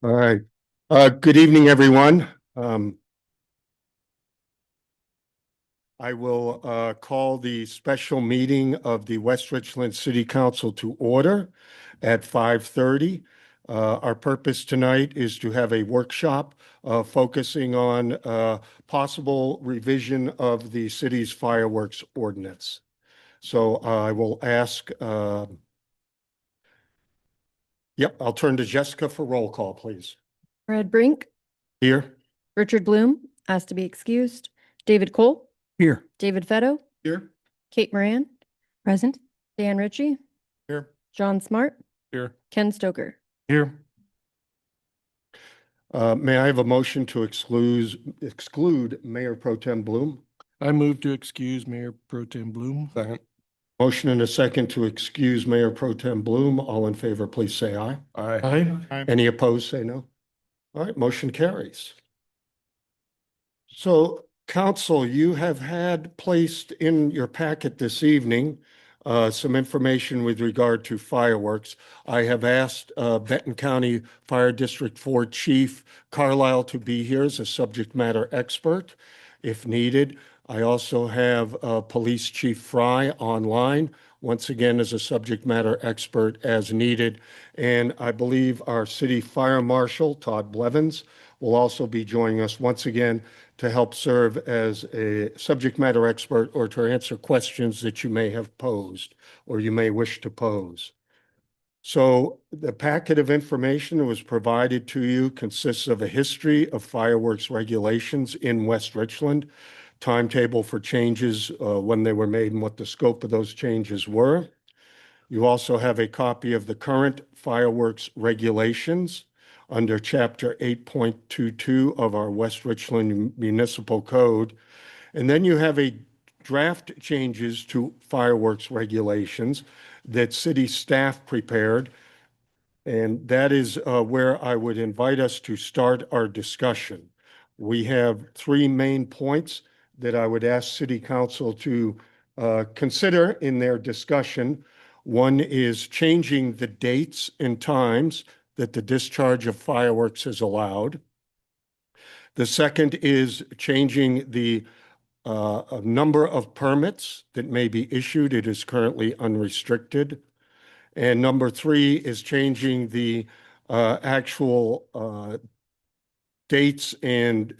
All right. Good evening, everyone. I will call the special meeting of the West Richland City Council to order at 5:30. Our purpose tonight is to have a workshop focusing on possible revision of the city's fireworks ordinance. So I will ask, I'll turn to Jessica for roll call, please. Fred Brink, Here? Richard Bloom, asked to be excused. David Cole, Here. David Fetto, Here? Kate Moran, present. Dan Ritchie, Here. John Smart, Here. Ken Stoker. Here. May I have a motion to exclude Mayor Pro Tem Bloom? I move to excuse Mayor Pro Tem Bloom. Second. Motion and a second to excuse Mayor Pro Tem Bloom. All in favor, please say aye. Aye. Any opposed, say no. All right, motion carries. So, council, you have had placed in your packet this evening some information with regard to fireworks. I have asked Benton County Fire District 4 Chief Carlisle to be here as a subject matter expert if needed. I also have Police Chief Fry online, once again as a subject matter expert as needed. And I believe our City Fire Marshal, Todd Blevins, will also be joining us once again to help serve as a subject matter expert or to answer questions that you may have posed or you may wish to pose. So the packet of information that was provided to you consists of a history of fireworks regulations in West Richland, timetable for changes when they were made and what the scope of those changes were. You also have a copy of the current fireworks regulations under Chapter 8.22 of our West Richland Municipal Code. And then you have a draft changes to fireworks regulations that city staff prepared. And that is where I would invite us to start our discussion. We have three main points that I would ask City Council to consider in their discussion. One is changing the dates and times that the discharge of fireworks is allowed. The second is changing the number of permits that may be issued. It is currently unrestricted. And number three is changing the actual dates and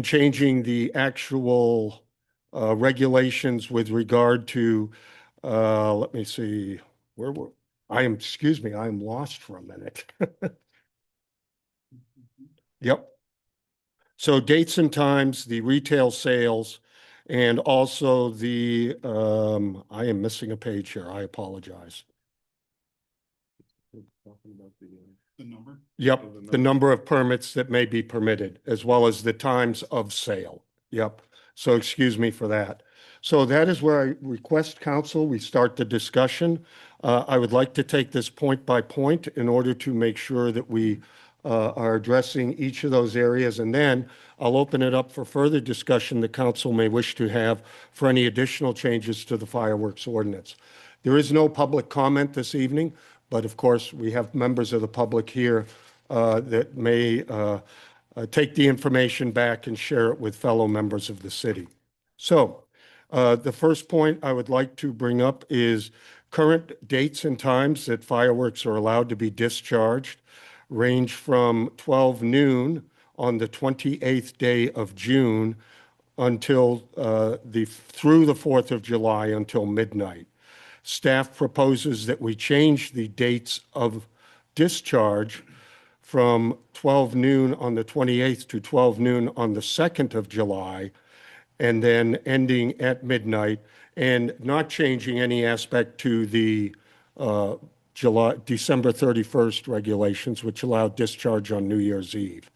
changing the actual regulations with regard to, let me see, I am lost for a minute. Yep. So dates and times, the retail sales, and also the, I am missing a page here. I apologize. The number? Yep, the number of permits that may be permitted, as well as the times of sale. Yep. So excuse me for that. So that is where I request council, we start the discussion. I would like to take this point by point in order to make sure that we are addressing each of those areas. And then I'll open it up for further discussion the council may wish to have for any additional changes to the fireworks ordinance. There is no public comment this evening, but of course we have members of the public here that may take the information back and share it with fellow members of the city. So the first point I would like to bring up is current dates and times that fireworks are allowed to be discharged range from 12 noon on the 28th day of June until through the 4th of July until midnight. Staff proposes that we change the dates of discharge from 12 noon on the 28th to 12 noon on the 2nd of July, and then ending at midnight, and not changing any aspect to the December 31st regulations, which allow discharge on New Year's Eve.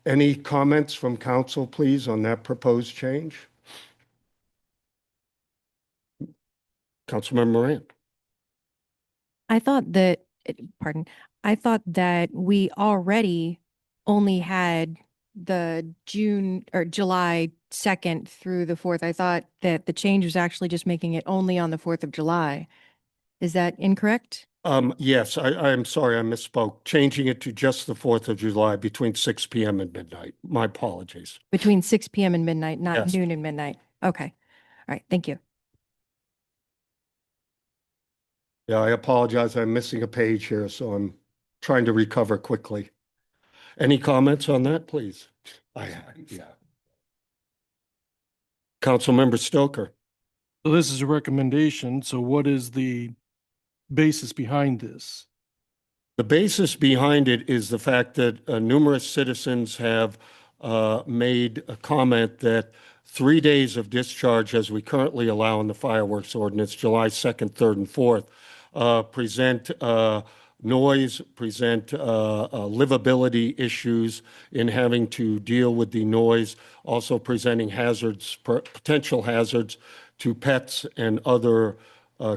Any comments from council, please, on that proposed change? Councilmember Moran. I thought that we already only had the June or July 2nd through the 4th. I thought that the change was actually just making it only on the 4th of July. Is that incorrect? Yes, I'm sorry, I misspoke. Changing it to just the 4th of July between 6 PM and midnight. My apologies. Between 6 PM and midnight, not Yes. noon and midnight. Okay. All right. Thank you. Yeah, I apologize. I'm missing a page here, so I'm trying to recover quickly. Any comments on that, please? Yeah. Councilmember Stoker. So this is a recommendation. So what is the basis behind this? The basis behind it is the fact that numerous citizens have made a comment that 3 days of discharge, as we currently allow in the fireworks ordinance, July 2nd, 3rd, and 4th, present noise, present livability issues in having to deal with the noise, also presenting hazards, potential hazards to pets and other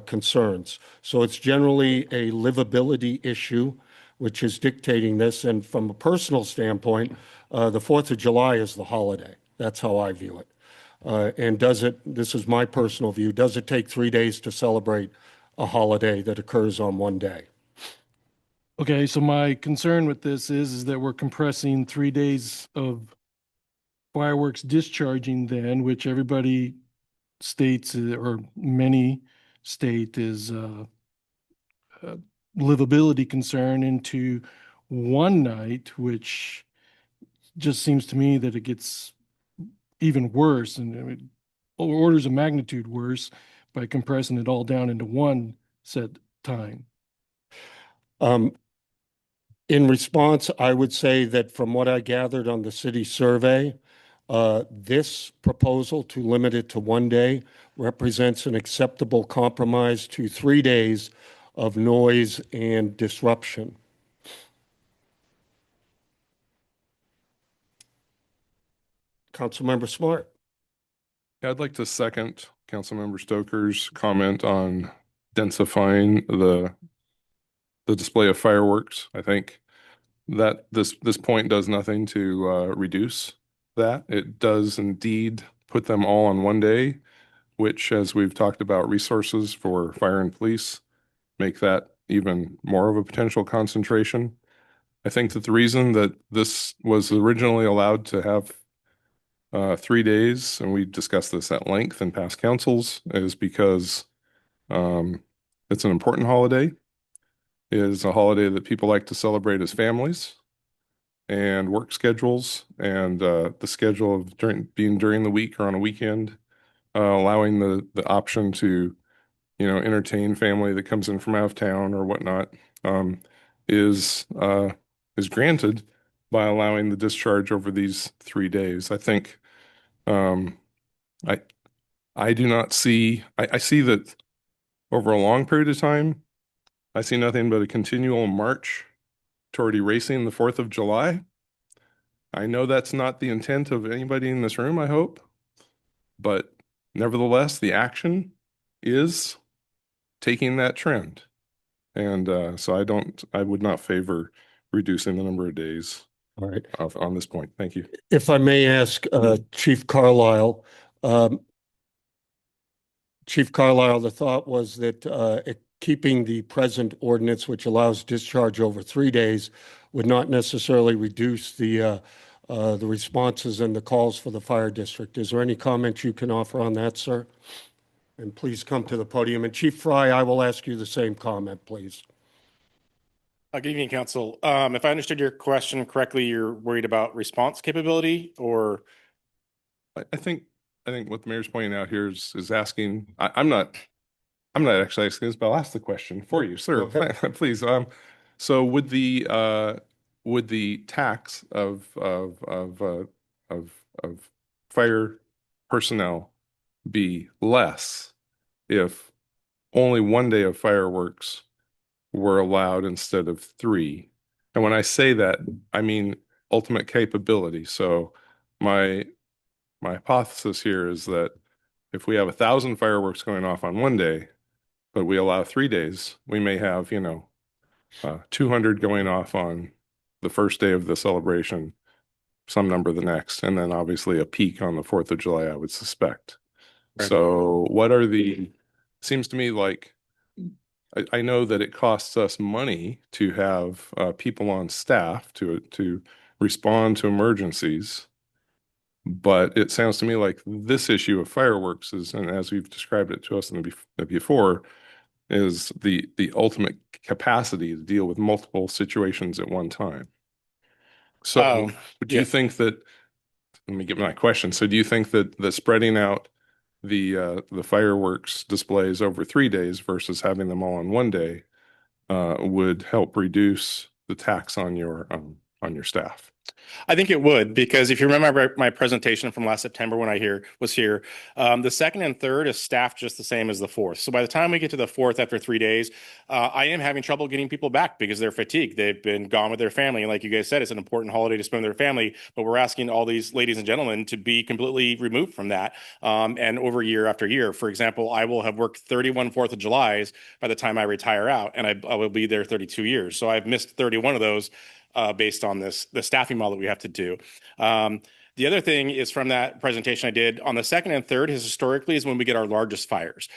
concerns. So it's generally a livability issue, which is dictating this. And from a personal standpoint, the 4th of July is the holiday. That's how I view it. And this is my personal view, does it take 3 days to celebrate a holiday that occurs on one day? Okay, so my concern with this is that we're compressing 3 days of fireworks discharging then, which everybody states, or many state is a livability concern, into one night, which just seems to me that it gets even worse, and I mean, orders of magnitude worse by compressing it all down into one set time. In response, I would say that from what I gathered on the city survey, this proposal to limit it to one day represents an acceptable compromise to 3 days of noise and disruption. Councilmember Smart. Yeah, I'd like to second Councilmember Stoker's comment on densifying the display of fireworks. I think that this point does nothing to reduce that. It does indeed put them all on one day, which, as we've talked about, resources for fire and police make that even more of a potential concentration. I think that the reason that this was originally allowed to have 3 days, and we discussed this at length in past councils, is because it's an important holiday. It is a holiday that people like to celebrate as families, and work schedules and the schedule of being during the week or on a weekend, allowing the option to, entertain family that comes in from out of town or whatnot, is granted by allowing the discharge over these 3 days. I think I do not see, I see that over a long period of time, I see nothing but a continual march toward erasing the 4th of July. I know that's not the intent of anybody in this room, I hope, but nevertheless, the action is taking that trend. And so I would not favor reducing the number of days All right. on this point. Thank you. If I may ask Chief Carlisle, Chief Carlisle, the thought was that keeping the present ordinance, which allows discharge over 3 days, would not necessarily reduce the responses and the calls for the fire district. Is there any comment you can offer on that, sir? And please come to the podium. And Chief Fry, I will ask you the same comment, please. Good evening, Council. If I understood your question correctly, you're worried about response capability, or? I think what the mayor's pointing out here is asking, I'm not actually asking this, but I'll ask the question for you, sir. Okay. Please. So would the tax of fire personnel be less if only one day of fireworks were allowed instead of 3? And when I say that, I mean ultimate capability. So my hypothesis here is that if we have 1,000 fireworks going off on one day, but we allow 3 days, we may have, 200 going off on the first day of the celebration, some number the next, and then obviously a peak on the 4th of July, I would suspect. Right. So seems to me like I know that it costs us money to have people on staff to respond to emergencies. But it sounds to me like this issue of fireworks is, and as you've described it to us in before, is the ultimate capacity to deal with multiple situations at one time. So do yeah. you think that, let me get my question. So do you think that the spreading out the fireworks displays over 3 days versus having them all on one day would help reduce the tax on your staff? I think it would, because if you remember my presentation from last September when I was here, the second and third is staffed just the same as the fourth. So by the time we get to the fourth after 3 days, I am having trouble getting people back because they're fatigued. They've been gone with their family. And like you guys said, it's an important holiday to spend with their family, but we're asking all these ladies and gentlemen to be completely removed from that. And over year after year, for example, I will have worked 31 4th of Julys by the time I retire out, and I will be there 32 years. So I've missed 31 of those based on the staffing model that we have to do. The other thing is from that presentation I did on the second and third historically is when we get our largest fires.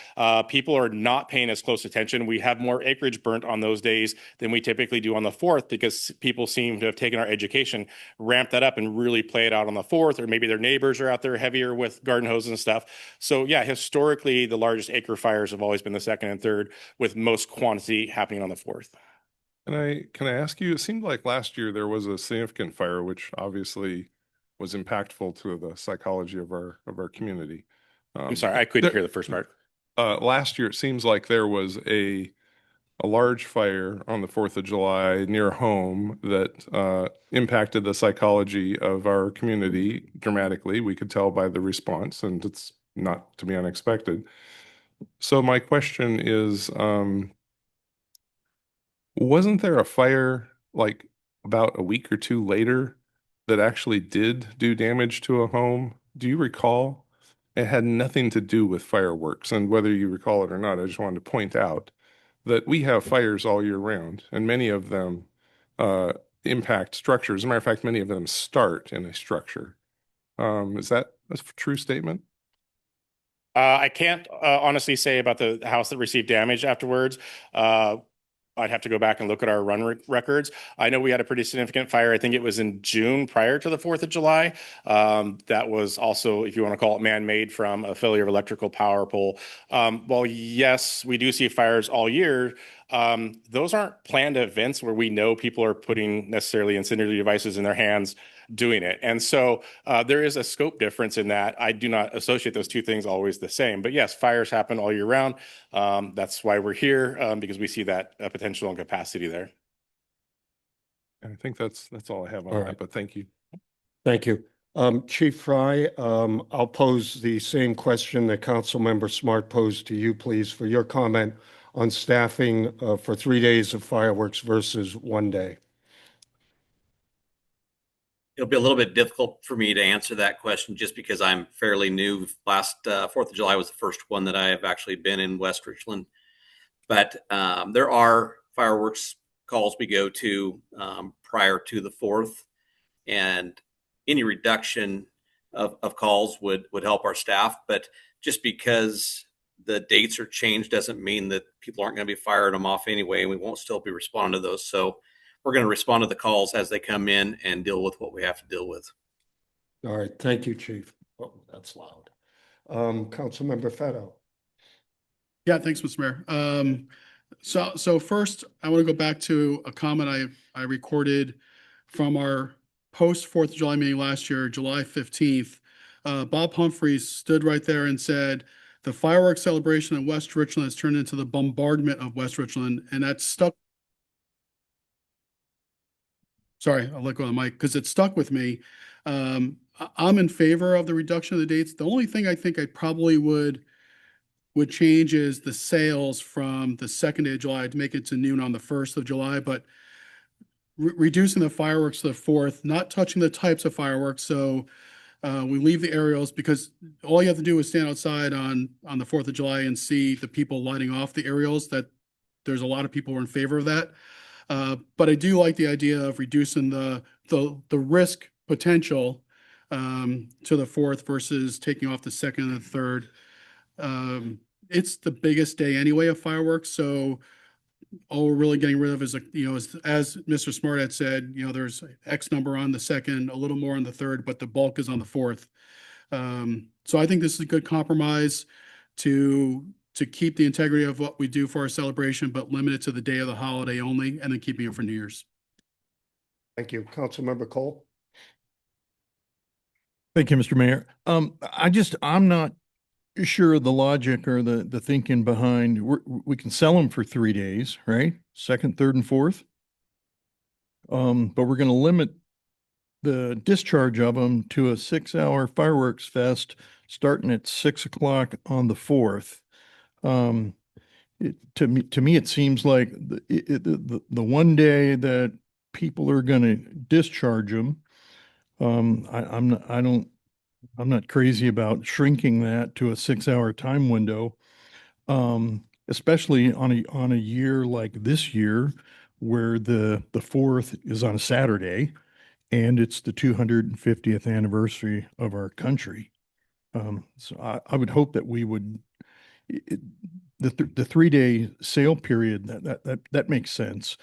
People are not paying as close attention. We have more acreage burnt on those days than we typically do on the fourth because people seem to have taken our education, ramped that up and really play it out on the fourth, or maybe their neighbors are out there heavier with garden hoses and stuff. So yeah, historically, the largest acre fires have always been the second and third, with most quantity happening on the fourth. Can I ask you, it seemed like last year there was a significant fire, which obviously was impactful to the psychology of our community. I'm sorry, I couldn't hear the first part. Last year, it seems like there was a large fire on the 4th of July near home that impacted the psychology of our community dramatically. We could tell by the response, and it's not to be unexpected. So my question is, wasn't there a fire like about a week or two later that actually did do damage to a home? Do you recall? It had nothing to do with fireworks. And whether you recall it or not, I just wanted to point out that we have fires all year round, and many of them impact structures. As a matter of fact, many of them start in a structure. Is that a true statement? I can't honestly say about the house that received damage afterwards. I'd have to go back and look at our run records. I know we had a pretty significant fire. I think it was in June prior to the 4th of July. That was also, if you want to call it man-made, from a failure of electrical power pole. Well, yes, we do see fires all year. Those aren't planned events where we know people are putting necessarily incendiary devices in their hands doing it. And so there is a scope difference in that. I do not associate those two things always the same. But yes, fires happen all year round. That's why we're here, because we see that potential and capacity there. I think that's all I have on All that, right. but thank you. Thank you. Chief Fry, I'll pose the same question that Councilmember Smart posed to you, please, for your comment on staffing for 3 days of fireworks versus one day. It'll be a little bit difficult for me to answer that question just because I'm fairly new. Last 4th of July was the first one that I have actually been in West Richland. But there are fireworks calls we go to prior to the 4th, and any reduction of calls would help our staff. But just because the dates are changed doesn't mean that people aren't going to be firing them off anyway, and we won't still be responding to those. So we're going to respond to the calls as they come in and deal with what we have to deal with. All right. Thank you, Chief. Oh, that's loud. Councilmember Fetto. Yeah, thanks, Mr. Mayor. So first, I want to go back to a comment I recorded from our post 4th of July meeting last year, July 15th. Bob Humphreys stood right there and said, "The fireworks celebration in West Richland has turned into the bombardment of West Richland," and that stuck. Sorry, I'll let go of the mic because it stuck with me. I'm in favor of the reduction of the dates. The only thing I think I probably would change is the sales from the 2nd day of July to make it to noon on the 1st of July, but reducing the fireworks to the 4th, not touching the types of fireworks. So we leave the aerials because all you have to do is stand outside on the 4th of July and see the people lighting off the aerials. That there's a lot of people who are in favor of that. But I do like the idea of reducing the risk potential to the 4th versus taking off the 2nd and the 3rd. It's the biggest day anyway of fireworks, so all we're really getting rid of is, as Mr. Smart had said, there's X number on the second, a little more on the third, but the bulk is on the fourth. So I think this is a good compromise to keep the integrity of what we do for our celebration, but limit it to the day of the holiday only, and then keeping it for New Year's. Thank you. Councilmember Cole? Thank you, Mr. Mayor. I'm not sure of the logic or the thinking behind, we can sell them for 3 days, right? Second, third, and fourth. But we're going to limit the discharge of them to a 6-hour fireworks fest starting at 6 o'clock on the 4th. To me, it seems like the one day that people are going to discharge them. I'm not crazy about shrinking that to a 6-hour time window, especially on a year like this year, where the 4th is on a Saturday, and it's the 250th anniversary of our country. So I would hope that we would the 3-day sale period that makes sense.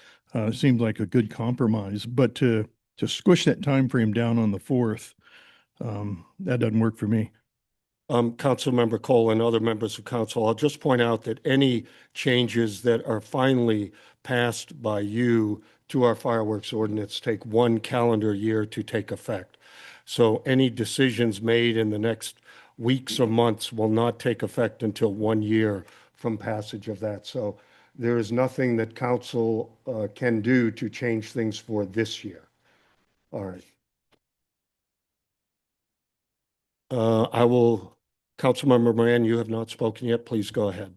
Seems like a good compromise, but to squish that time frame down on the 4th. That doesn't work for me. Councilmember Cole and other members of council, I'll just point out that any changes that are finally passed by you to our fireworks ordinance take 1 calendar year to take effect. So any decisions made in the next weeks or months will not take effect until 1 year from passage of that. So there is nothing that council can do to change things for this year. All right. Councilmember Moran, you have not spoken yet. Please go ahead.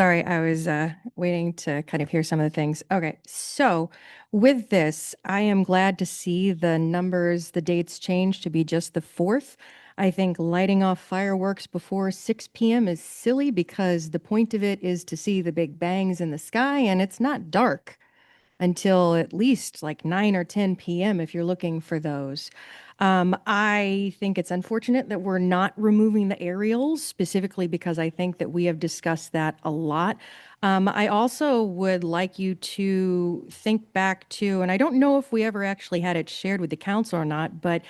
Sorry, I was waiting to kind of hear some of the things. Okay, so with this, I am glad to see the numbers, the dates change to be just the 4th. I think lighting off fireworks before 6 p.m. is silly because the point of it is to see the big bangs in the sky, and it's not dark until at least like 9 or 10 p.m. if you're looking for those. I think it's unfortunate that we're not removing the aerials, specifically because I think that we have discussed that a lot. I also would like you to think back to, and I don't know if we ever actually had it shared with the council or not, but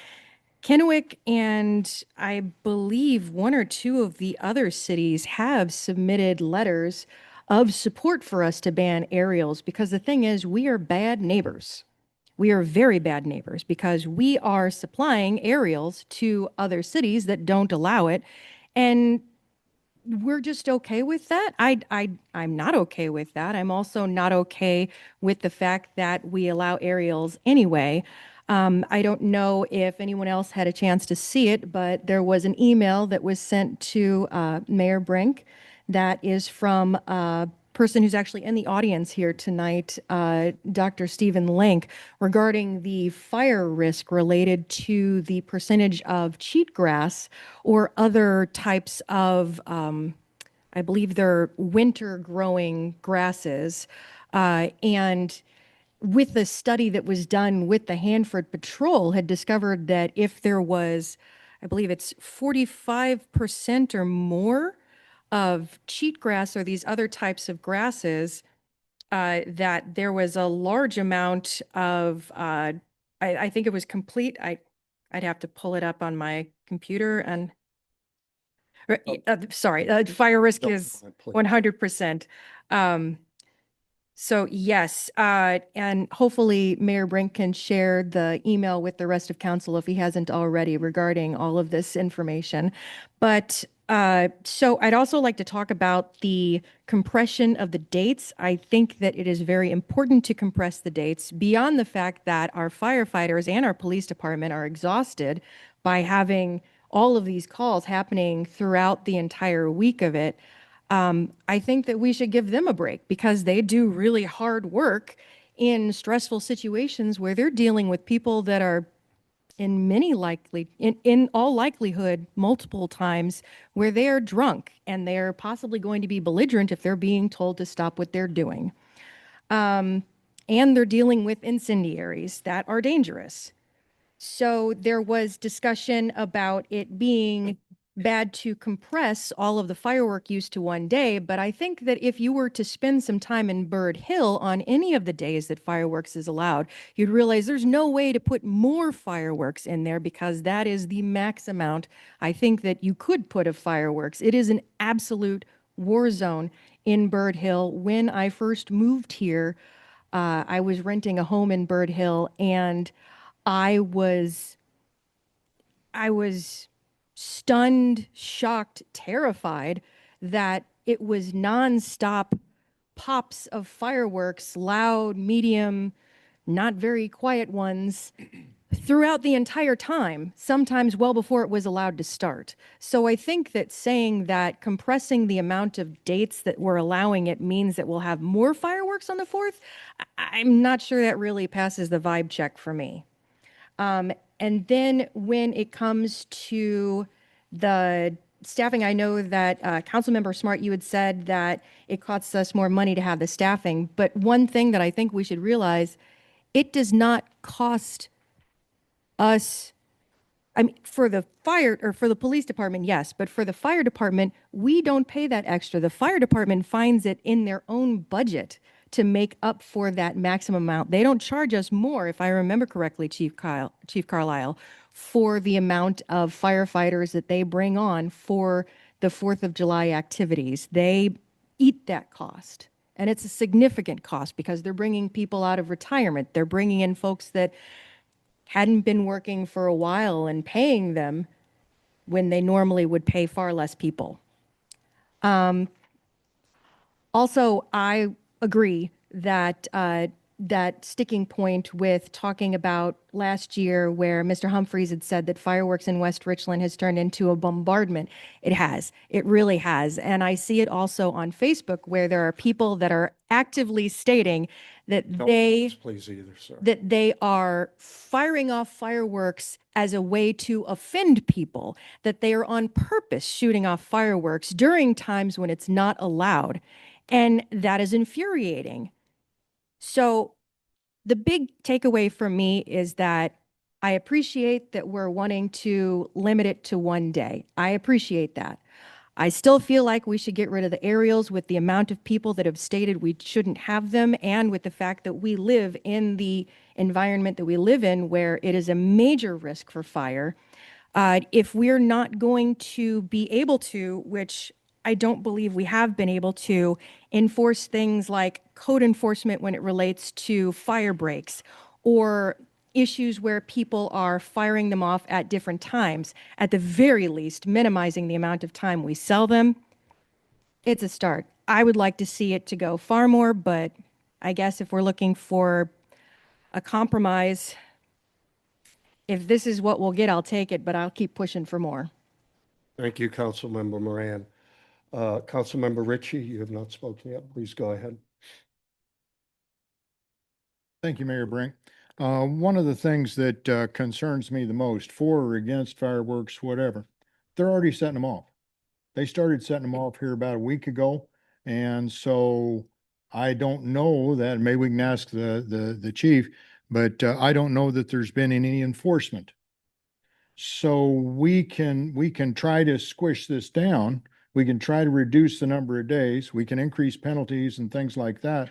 Kennewick and I believe 1 or 2 of the other cities have submitted letters of support for us to ban aerials, because the thing is, we are bad neighbors. We are very bad neighbors because we are supplying aerials to other cities that don't allow it. And we're just okay with that. I'm not okay with that. I'm also not okay with the fact that we allow aerials anyway. I don't know if anyone else had a chance to see it, but there was an email that was sent to Mayor Brink that is from a person who's actually in the audience here tonight, Dr. Stephen Link, regarding the fire risk related to the percentage of cheatgrass or other types of, I believe they're winter growing grasses. And with the study that was done with the Hanford Patrol had discovered that if there was, I believe it's 45% or more of cheatgrass or these other types of grasses, that there was a large amount of, I think it was complete. I'd have to pull it up on my computer and, sorry, fire risk No, is go ahead, please. 100%. So yes, and hopefully Mayor Brink can share the email with the rest of council if he hasn't already regarding all of this information. But so I'd also like to talk about the compression of the dates. I think that it is very important to compress the dates beyond the fact that our firefighters and our police department are exhausted by having all of these calls happening throughout the entire week of it. I think that we should give them a break because they do really hard work in stressful situations where they're dealing with people that are in all likelihood, multiple times where they are drunk and they're possibly going to be belligerent if they're being told to stop what they're doing. And they're dealing with incendiaries that are dangerous. So there was discussion about it being bad to compress all of the firework use to one day, but I think that if you were to spend some time in Bird Hill on any of the days that fireworks is allowed, you'd realize there's no way to put more fireworks in there because that is the max amount I think that you could put of fireworks. It is an absolute war zone in Bird Hill. When I first moved here, I was renting a home in Bird Hill, and I was stunned, shocked, terrified that it was nonstop pops of fireworks, loud, medium, not very quiet ones, throughout the entire time, sometimes well before it was allowed to start. So I think that saying that compressing the amount of dates that we're allowing it means that we'll have more fireworks on the 4th, I'm not sure that really passes the vibe check for me. And then when it comes to the staffing, I know that Councilmember Smart, you had said that it costs us more money to have the staffing. But one thing that I think we should realize, it does not cost us, I mean, for the fire or for the police department, yes, but for the fire department, we don't pay that extra. The fire department finds it in their own budget to make up for that maximum amount. They don't charge us more, if I remember correctly, Chief Carlisle, for the amount of firefighters that they bring on for the 4th of July activities. They eat that cost. And it's a significant cost because they're bringing people out of retirement. They're bringing in folks that hadn't been working for a while and paying them when they normally would pay far less people. Also, I agree that that sticking point with talking about last year where Mr. Humphreys had said that fireworks in West Richland has turned into a bombardment. It has. It really has. And I see it also on Facebook where there are people that are actively stating that Please either, sir. that they are firing off fireworks as a way to offend people, that they are on purpose shooting off fireworks during times when it's not allowed. And that is infuriating. So the big takeaway for me is that I appreciate that we're wanting to limit it to one day. I appreciate that. I still feel like we should get rid of the aerials with the amount of people that have stated we shouldn't have them, and with the fact that we live in the environment that we live in where it is a major risk for fire. If we're not going to be able to, which I don't believe we have been able to, enforce things like code enforcement when it relates to fire breaks or issues where people are firing them off at different times, at the very least, minimizing the amount of time we sell them, it's a start. I would like to see it to go far more, but I guess if we're looking for a compromise, if this is what we'll get, I'll take it, but I'll keep pushing for more. Thank you, Councilmember Moran. Councilmember Ritchie, you have not spoken yet. Please go ahead. Thank you, Mayor Brink. One of the things that concerns me the most, for or against fireworks, whatever, they're already setting them off. They started setting them off here about a week ago. And so I don't know that, maybe we can ask the chief, but I don't know that there's been any enforcement. So we can try to squish this down. We can try to reduce the number of days. We can increase penalties and things like that.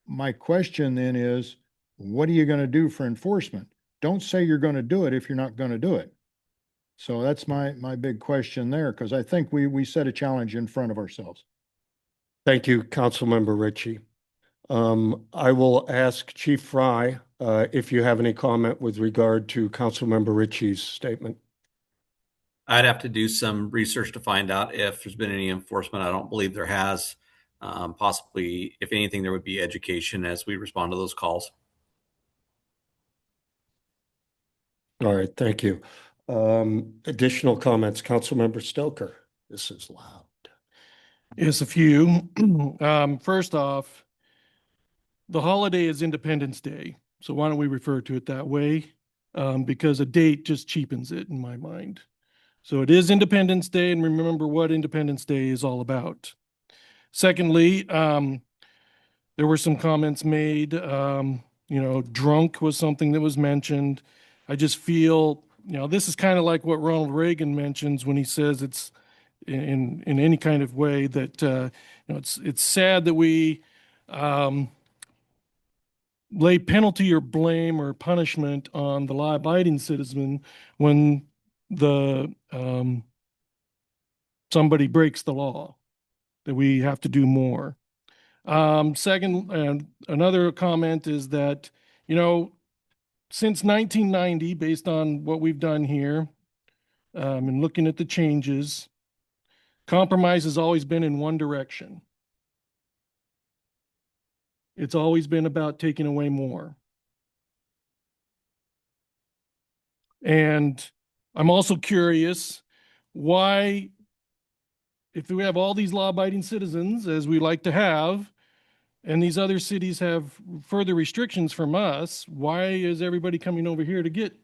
My question then is, what are you going to do for enforcement? Don't say you're going to do it if you're not going to do it. So that's my big question there, because I think we set a challenge in front of ourselves. Thank you, Councilmember Ritchie. I will ask Chief Fry if you have any comment with regard to Councilmember Ritchie's statement. I'd have to do some research to find out if there's been any enforcement. I don't believe there has. Possibly, if anything, there would be education as we respond to those calls. All right, thank you. Additional comments, Councilmember Stoker. This is loud. Yes, a few. First off, the holiday is Independence Day. So why don't we refer to it that way? Because a date just cheapens it in my mind. So it is Independence Day, and remember what Independence Day is all about. Secondly, there were some comments made, drunk was something that was mentioned. I just feel this is kind of like what Ronald Reagan mentions when he says it's in any kind of way that, it's sad that we, lay penalty or blame or punishment on the law-abiding citizen when somebody breaks the law, that we have to do more. Second, another comment is that, since 1990, based on what we've done here, and looking at the changes, compromise has always been in one direction. It's always been about taking away more. And I'm also curious why, if we have all these law-abiding citizens, as we like to have, and these other cities have further restrictions from us, why is everybody coming over here to get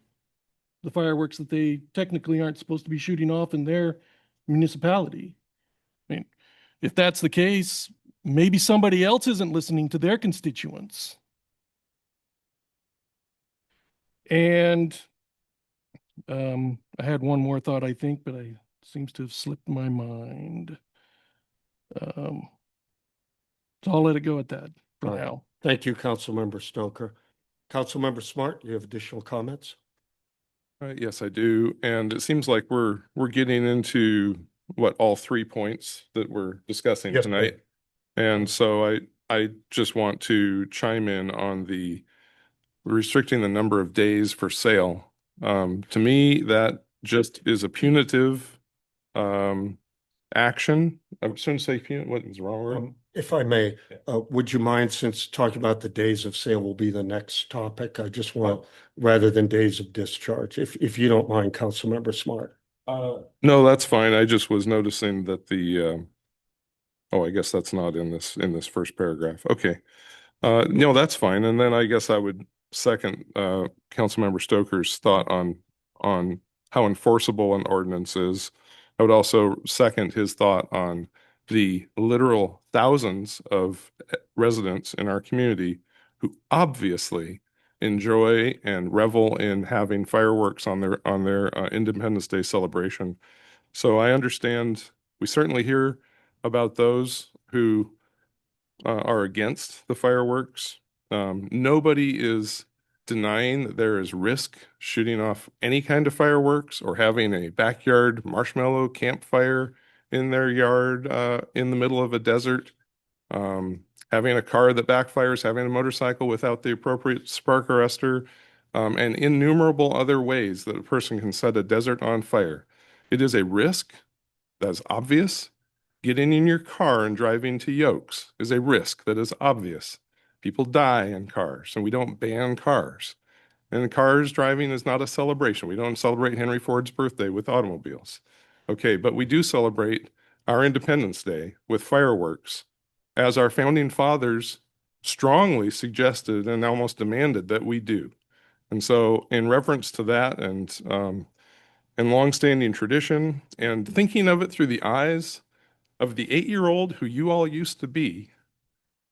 the fireworks that they technically aren't supposed to be shooting off in their municipality? I mean, if that's the case, maybe somebody else isn't listening to their constituents. And I had one more thought, I think, but it seems to have slipped my mind. So I'll let it go at that for All right. now. Thank you, Councilmember Stoker. Councilmember Smart, you have additional comments? Yes, I do. And it seems like we're getting into all 3 points that we're discussing Yes, tonight. And so I just want to chime in on the restricting the number of days for sale. To me, that just is a punitive action. I was going to say punitive. What was the wrong word? If I may, would you mind, since talking about the days of sale will be the next topic, I just want, rather than days of discharge, if you don't mind, Councilmember Smart. No, that's fine. I just was noticing that I guess that's not in this first paragraph. Okay. No, that's fine. And then I guess I would second Councilmember Stoker's thought on how enforceable an ordinance is. I would also second his thought on the literal thousands of residents in our community who obviously enjoy and revel in having fireworks on their Independence Day celebration. So I understand, we certainly hear about those who are against the fireworks. Nobody is denying that there is risk shooting off any kind of fireworks or having a backyard marshmallow campfire in their yard in the middle of a desert, having a car that backfires, having a motorcycle without the appropriate spark arrestor, and innumerable other ways that a person can set a desert on fire. It is a risk that is obvious. Getting in your car and driving to Yokes is a risk that is obvious. People die in cars, and we don't ban cars. And cars driving is not a celebration. We don't celebrate Henry Ford's birthday with automobiles. Okay, but we do celebrate our Independence Day with fireworks, as our founding fathers strongly suggested and almost demanded that we do. And so in reference to that and longstanding tradition and thinking of it through the eyes of the 8-year-old who you all used to be,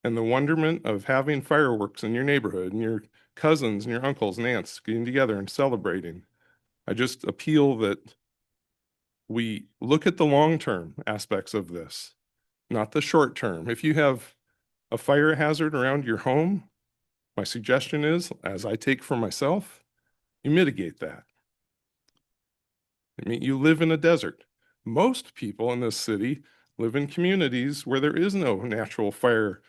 and the wonderment of having fireworks in your neighborhood and your cousins and your uncles and aunts getting together and celebrating, I just appeal that we look at the long-term aspects of this, not the short-term. If you have a fire hazard around your home, my suggestion is, as I take for myself, you mitigate that. I mean, you live in a desert. Most people in this city live in communities where there is no natural fire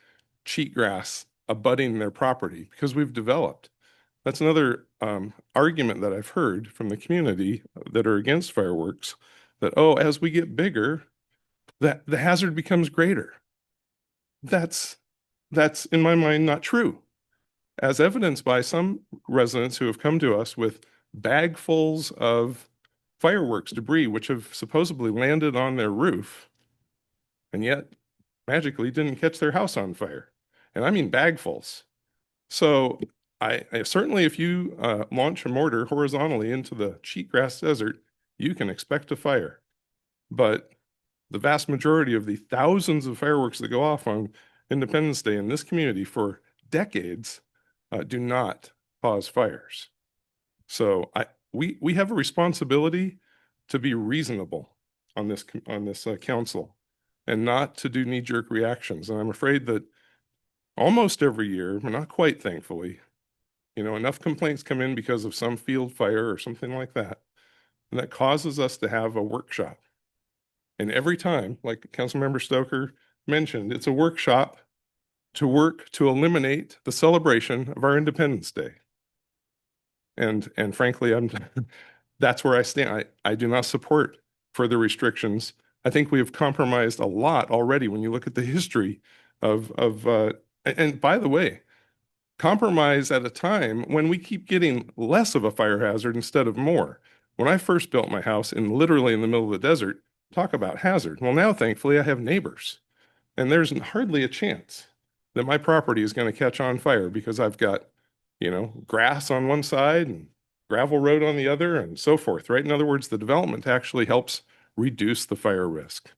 cheatgrass abutting their property because we've developed. That's another argument that I've heard from the community that are against fireworks, that, as we get bigger, that the hazard becomes greater. That's in my mind not true, as evidenced by some residents who have come to us with bagfuls of fireworks debris, which have supposedly landed on their roof, and yet magically didn't catch their house on fire. And I mean bagfuls. So I certainly, if you launch a mortar horizontally into the cheatgrass desert, you can expect a fire. But the vast majority of the thousands of fireworks that go off on Independence Day in this community for decades do not cause fires. So we have a responsibility to be reasonable on this council and not to do knee-jerk reactions. And I'm afraid that almost every year, but not quite thankfully, enough complaints come in because of some field fire or something like that, and that causes us to have a workshop. And every time, like Councilmember Stoker mentioned, it's a workshop to work to eliminate the celebration of our Independence Day. And frankly, that's where I stand. I do not support further restrictions. I think we have compromised a lot already when you look at the history of and by the way, compromise at a time when we keep getting less of a fire hazard instead of more. When I first built my house literally in the middle of the desert, talk about hazard. Well, now thankfully I have neighbors, and there's hardly a chance that my property is going to catch on fire because I've got, grass on one side and gravel road on the other and so forth, right? In other words, the development actually helps reduce the fire risk.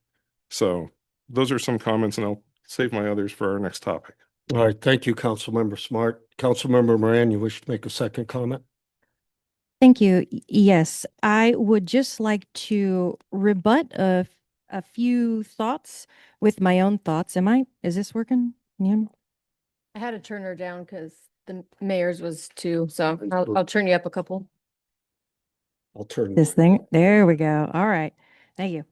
So those are some comments, and I'll save my others for our next topic. All right, thank you, Councilmember Smart. Councilmember Moran, you wish to make a second comment? Thank you. Yes, I would just like to rebut a few thoughts with my own thoughts. Is this working? Yeah. I had to turn her down because the mayor's was too, so I'll turn you up a couple. I'll turn. This thing. There we go. All right. Thank you.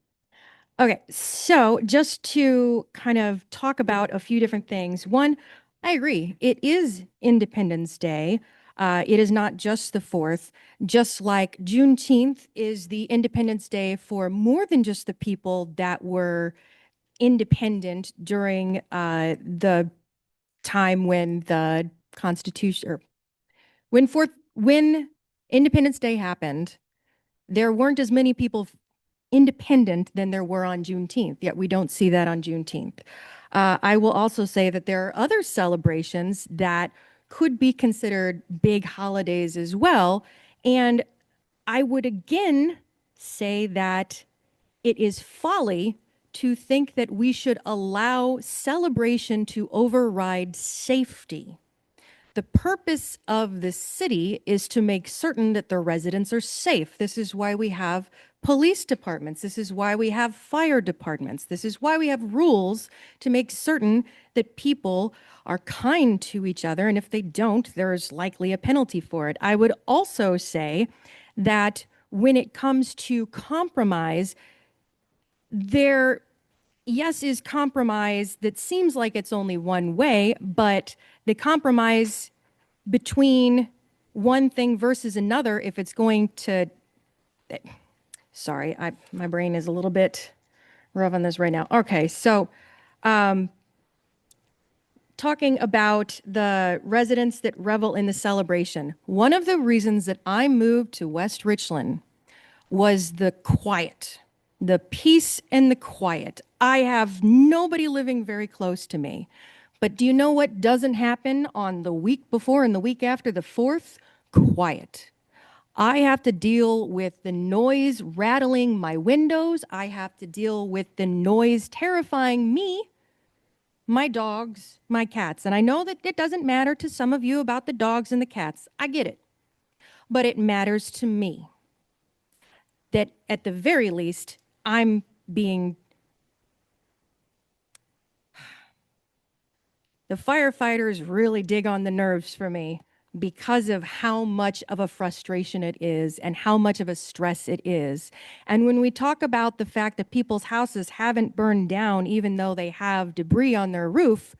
Okay. So just to kind of talk about a few different things. One, I agree. It is Independence Day. It is not just the 4th, just like Juneteenth is the Independence Day for more than just the people that were independent during the time when the Constitution, or when Independence Day happened, there weren't as many people independent than there were on Juneteenth, yet we don't see that on Juneteenth. I will also say that there are other celebrations that could be considered big holidays as well. And I would again say that it is folly to think that we should allow celebration to override safety. The purpose of the city is to make certain that the residents are safe. This is why we have police departments. This is why we have fire departments. This is why we have rules to make certain that people are kind to each other. And if they don't, there's likely a penalty for it. I would also say that when it comes to compromise, there, yes, is compromise that seems like it's only one way, but the compromise between one thing versus another, if it's going to, sorry, my brain is a little bit rough on this right now. Okay, so talking about the residents that revel in the celebration, one of the reasons that I moved to West Richland was the quiet. The peace and the quiet. I have nobody living very close to me. But do you know what doesn't happen on the week before and the week after the 4th? Quiet. I have to deal with the noise rattling my windows. I have to deal with the noise terrifying me, my dogs, my cats. And I know that it doesn't matter to some of you about the dogs and the cats. I get it. But it matters to me that at the very least, I'm being, the firefighters really dig on the nerves for me because of how much of a frustration it is and how much of a stress it is. And when we talk about the fact that people's houses haven't burned down, even though they have debris on their roof,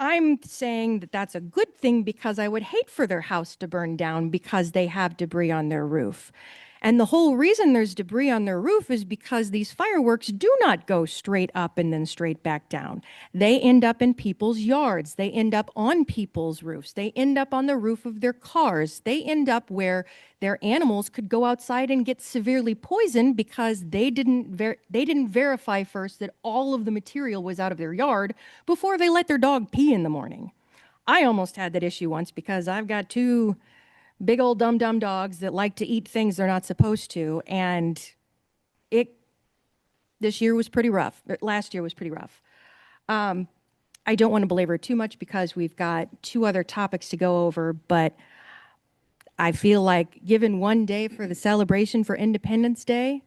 I'm saying that that's a good thing because I would hate for their house to burn down because they have debris on their roof. And the whole reason there's debris on their roof is because these fireworks do not go straight up and then straight back down. They end up in people's yards. They end up on people's roofs. They end up on the roof of their cars. They end up where their animals could go outside and get severely poisoned because they didn't verify first that all of the material was out of their yard before they let their dog pee in the morning. I almost had that issue once because I've got 2 big old dumb dogs that like to eat things they're not supposed to. And this year was pretty rough. Last year was pretty rough. I don't want to belabor it too much because we've got 2 other topics to go over, but I feel like given one day for the celebration for Independence Day,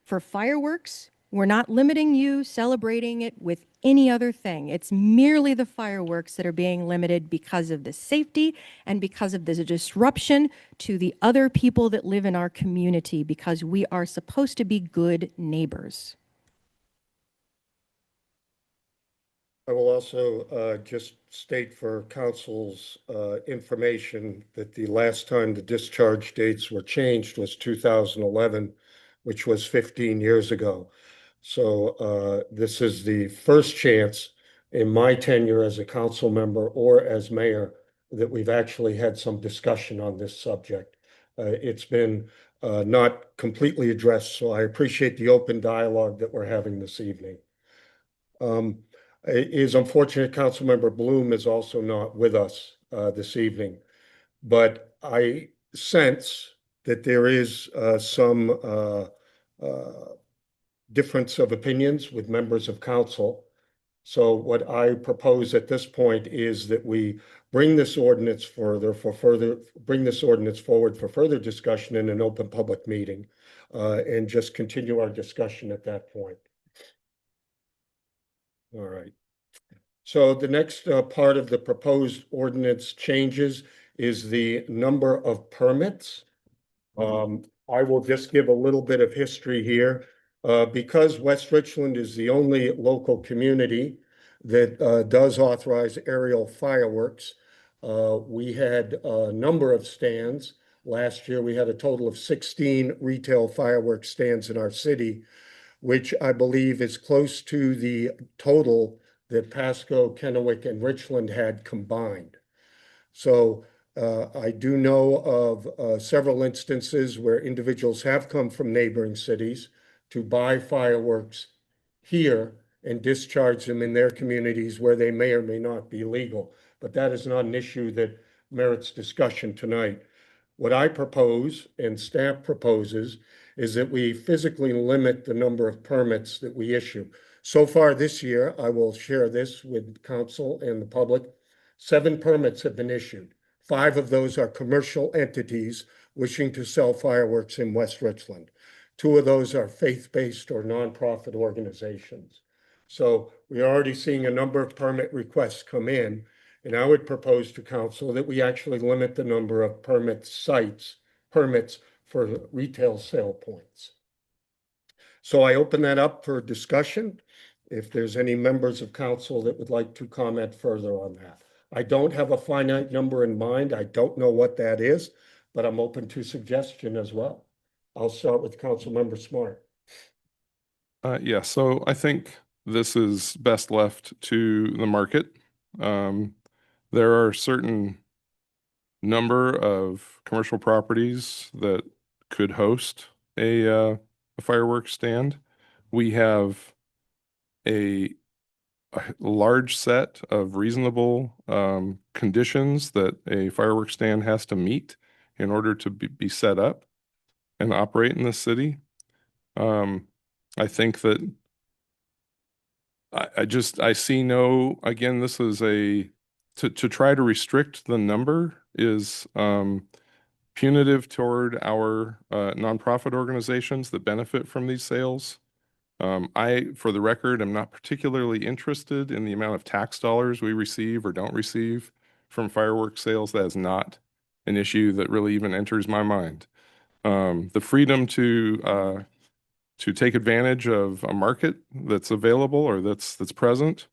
for fireworks, we're not limiting you celebrating it with any other thing. It's merely the fireworks that are being limited because of the safety and because of the disruption to the other people that live in our community, because we are supposed to be good neighbors. I will also just state for council's information that the last time the discharge dates were changed was 2011, which was 15 years ago. So this is the first chance in my tenure as a council member or as mayor that we've actually had some discussion on this subject. It's been not completely addressed, so I appreciate the open dialogue that we're having this evening. It is unfortunate Councilmember Bloom is also not with us this evening, but I sense that there is some difference of opinions with members of council. So what I propose at this point is that we bring this ordinance forward for further discussion in an open public meeting and just continue our discussion at that point. All right. So the next part of the proposed ordinance changes is the number of permits. I will just give a little bit of history here. Because West Richland is the only local community that does authorize aerial fireworks, we had a number of stands. Last year, we had a total of 16 retail fireworks stands in our city, which I believe is close to the total that Pasco, Kennewick, and Richland had combined. So I do know of several instances where individuals have come from neighboring cities to buy fireworks here and discharge them in their communities where they may or may not be legal. But that is not an issue that merits discussion tonight. What I propose and staff proposes is that we physically limit the number of permits that we issue. So far this year, I will share this with council and the public. 7 permits have been issued. 5 of those are commercial entities wishing to sell fireworks in West Richland. 2 of those are faith-based or nonprofit organizations. So we're already seeing a number of permit requests come in, and I would propose to council that we actually limit the number of permits for retail sale points. So I open that up for discussion. If there's any members of council that would like to comment further on that. I don't have a finite number in mind. I don't know what that is, but I'm open to suggestion as well. I'll start with Councilmember Smart. Yeah, so I think this is best left to the market. There are certain number of commercial properties that could host a fireworks stand. We have a large set of reasonable conditions that a fireworks stand has to meet in order to be set up and operate in the city. I think that I see no, again, this is to try to restrict the number is punitive toward our nonprofit organizations that benefit from these sales. For the record, am not particularly interested in the amount of tax dollars we receive or don't receive from fireworks sales. That is not an issue that really even enters my mind. The freedom to take advantage of a market that's available or that's present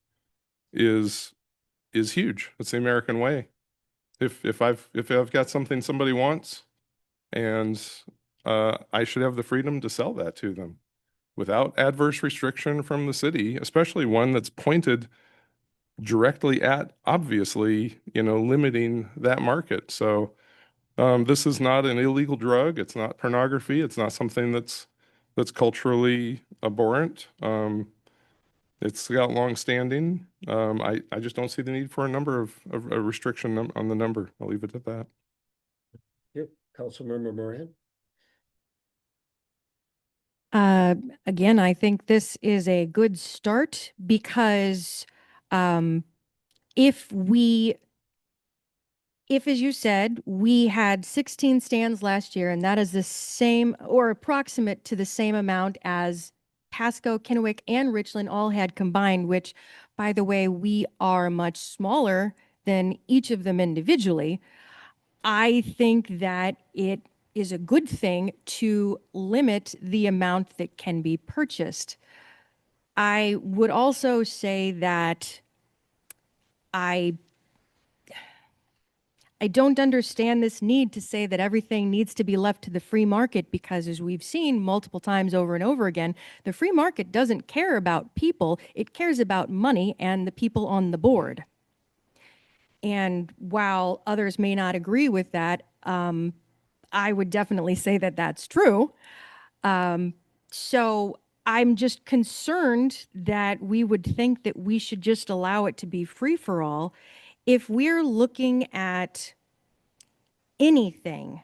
is huge. It's the American way. If I've got something somebody wants, and I should have the freedom to sell that to them without adverse restriction from the city, especially one that's pointed directly at, obviously, limiting that market. So this is not an illegal drug. It's not pornography. It's not something that's culturally abhorrent. It's got long standing. I just don't see the need for a restriction on the number. I'll leave it at that. Yep. Councilmember Moran. Again, I think this is a good start because if we if, as you said, we had 16 stands last year, and that is the same or approximate to the same amount as Pasco, Kennewick, and Richland all had combined, which, by the way, we are much smaller than each of them individually. I think that it is a good thing to limit the amount that can be purchased. I would also say that I don't understand this need to say that everything needs to be left to the free market because, as we've seen multiple times over and over again, the free market doesn't care about people, it cares about money and the people on the board. And while others may not agree with that, I would definitely say that that's true. So I'm just concerned that we would think that we should just allow it to be free for all. If we're looking at anything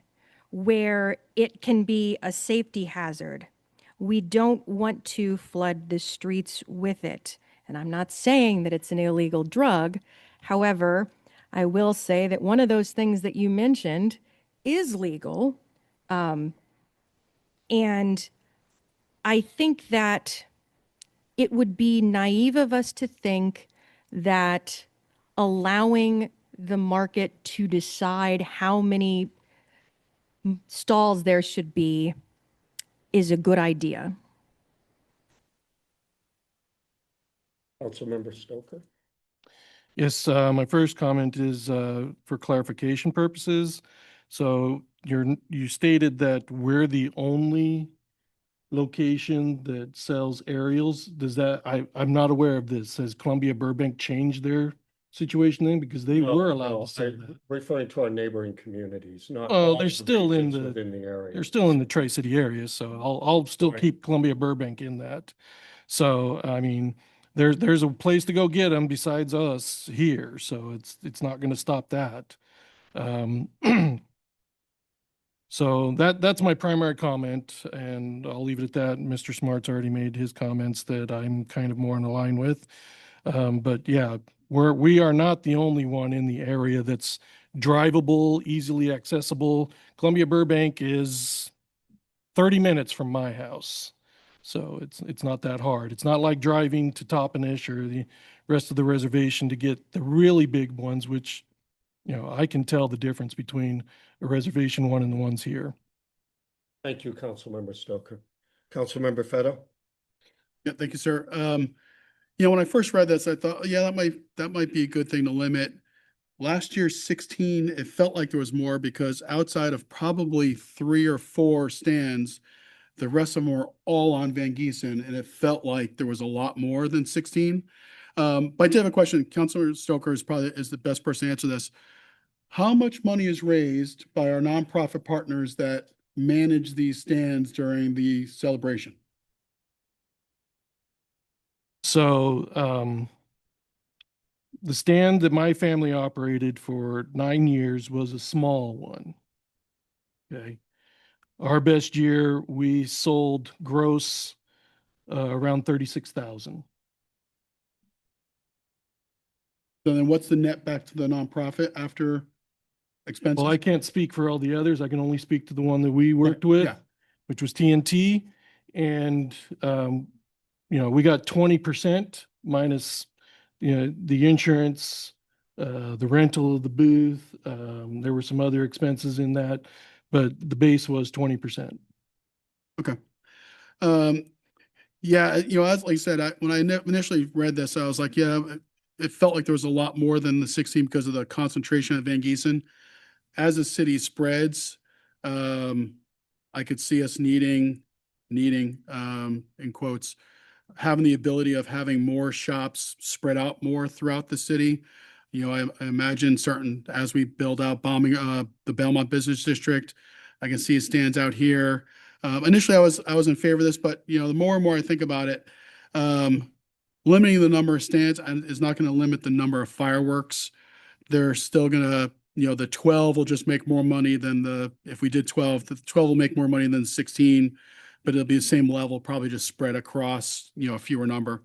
where it can be a safety hazard, we don't want to flood the streets with it. And I'm not saying that it's an illegal drug. However, I will say that one of those things that you mentioned is legal. And I think that it would be naive of us to think that allowing the market to decide how many stalls there should be is a good idea. Councilmember Stoker? Yes, my first comment is for clarification purposes. So you stated that we're the only location that sells aerials. Does that, I'm not aware of this. Has Columbia Burbank changed their situation then? Because they were allowed to sell that. Referring to our neighboring communities, not. Well, all they're the still in regions the- Within the area. They're still in the Tri-City area, so I'll still Right. keep Columbia Burbank in that. So, I mean, there's a place to go get them besides us here, so it's not gonna stop that. So that's my primary comment, and I'll leave it at that. Mr. Smart's already made his comments that I'm kind of more in line with. But yeah, we are not the only one in the area that's drivable, easily accessible. Columbia Burbank is 30 minutes from my house. So it's not that hard. It's not like driving to Toppenish or the rest of the reservation to get the really big ones, which, you know, I can tell the difference between a reservation one and the ones here. Thank you, Councilmember Stoker. Councilmember Fetto? Yeah, thank you, sir. You know, when I first read this, I thought, yeah, that might be a good thing to limit. Last year, 16, it felt like there was more because outside of probably 3 or 4 stands, the rest of them were all on Van Giesen, and it felt like there was a lot more than 16. But I did have a question. Councilor Stoker is the best person to answer this. How much money is raised by our nonprofit partners that manage these stands during the celebration? So, the stand that my family operated for 9 years was a small one. Okay. Our best year, we sold gross around 36,000. So then what's the net back to the nonprofit after expenses? Well, I can't speak for all the others. I can only speak to the one that we worked with, yeah. which was TNT. And, you know, we got 20% minus, you know, the insurance, the rental of the booth. There were some other expenses in that, but the base was 20%. Okay. Yeah, you know, as like I said, when I initially read this, I was like, yeah, it felt like there was a lot more than the 16 because of the concentration at Van Giesen. As the city spreads, I could see us needing, in quotes, having the ability of having more shops spread out more throughout the city. You know, I imagine as we build out the Belmont Business District, I can see it stands out here. Initially, I was in favor of this, but you know, the more and more I think about it, limiting the number of stands is not going to limit the number of fireworks. They're still going to, you know, the 12 will just make more money than if we did 12, the 12 will make more money than 16, but it'll be the same level, probably just spread across, you know, a fewer number.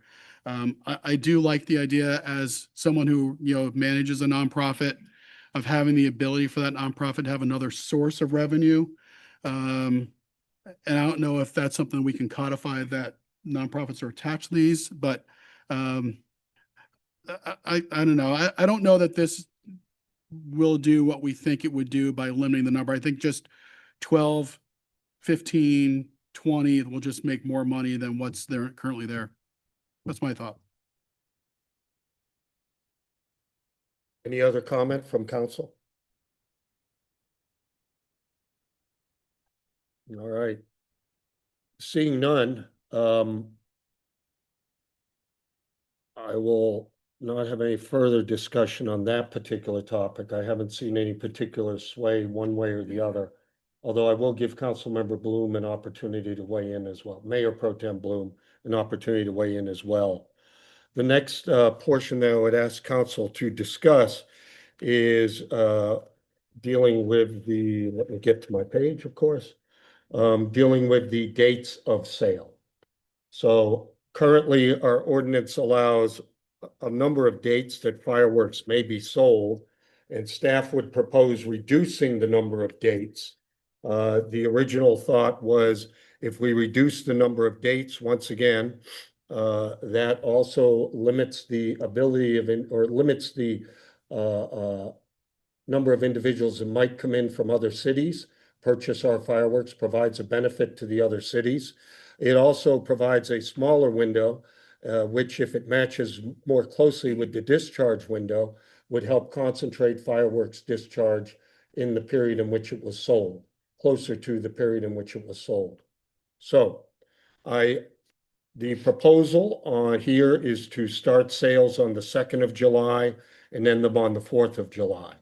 I do like the idea as someone who, you know, manages a nonprofit. of having the ability for that nonprofit to have another source of revenue. And I don't know if that's something we can codify that nonprofits are attached to these, but I don't know. I don't know that this will do what we think it would do by limiting the number. I think just 12, 15, 20 will just make more money than what's there currently there. That's my thought. Any other comment from council? All right. Seeing none, I will not have any further discussion on that particular topic. I haven't seen any particular sway one way or the other. Although I will give Councilmember Bloom an opportunity to weigh in as well. Mayor Pro Tem Bloom, an opportunity to weigh in as well. The next portion that I would ask council to discuss is dealing with the, let me get to my page, of course, dealing with the dates of sale. So currently, our ordinance allows a number of dates that fireworks may be sold, and staff would propose reducing the number of dates. The original thought was if we reduce the number of dates, once again, that also limits the ability of, or limits the number of individuals that might come in from other cities, purchase our fireworks, provides a benefit to the other cities. It also provides a smaller window, which if it matches more closely with the discharge window, would help concentrate fireworks discharge in the period in which it was sold, closer to the period in which it was sold. So the proposal here is to start sales on the 2nd of July and end them on the 4th of July.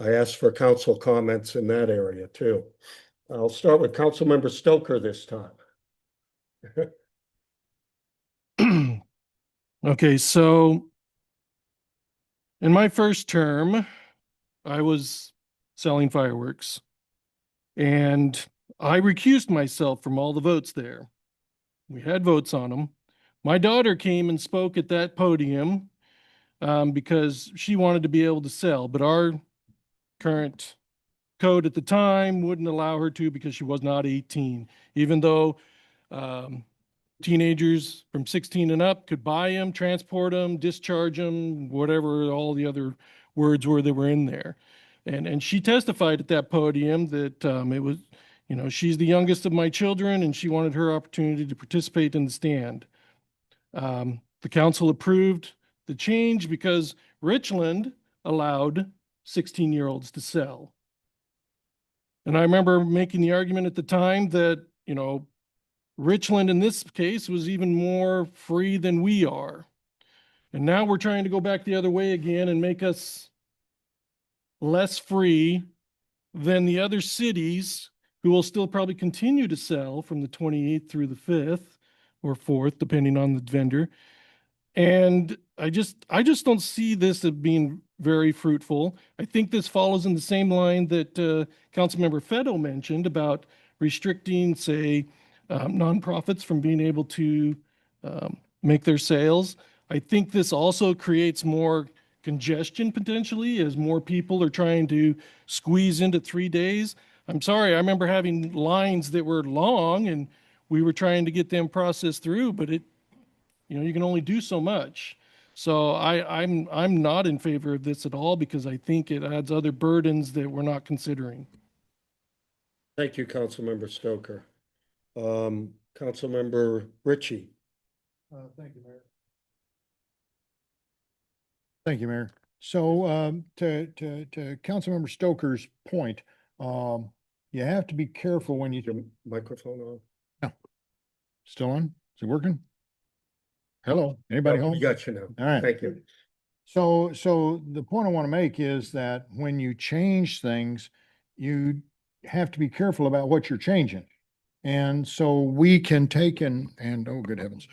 I asked for council comments in that area too. I'll start with Councilmember Stoker this time. Okay, so in my first term, I was selling fireworks, and I recused myself from all the votes there. We had votes on them. My daughter came and spoke at that podium because she wanted to be able to sell, but our current code at the time wouldn't allow her to because she was not 18, even though teenagers from 16 and up could buy them, transport them, discharge them, whatever all the other words were that were in there. And she testified at that podium that it was, you know, she's the youngest of my children and she wanted her opportunity to participate in the stand. The council approved the change because Richland allowed 16-year-olds to sell. And I remember making the argument at the time that, you know, Richland in this case was even more free than we are. And now we're trying to go back the other way again and make us less free than the other cities who will still probably continue to sell from the 28th through the 5th or 4th, depending on the vendor. And I just don't see this as being very fruitful. I think this follows in the same line that Councilmember Fetto mentioned about restricting, say, nonprofits from being able to make their sales. I think this also creates more congestion potentially as more people are trying to squeeze into 3 days. I'm sorry, I remember having lines that were long and we were trying to get them processed through, but it, you know, you can only do so much. So I'm not in favor of this at all because I think it adds other burdens that we're not considering. Thank you, Councilmember Stoker. Councilmember Ritchie. Thank you, Mayor. Thank you, Mayor. So to Councilmember Stoker's point, you have to be careful when you. Your microphone on? No. Still on? Is it working? Hello, anybody home? We got you now. All right. Thank you. So the point I want to make is that when you change things, you have to be careful about what you're changing. And so we can take and oh, good heavens.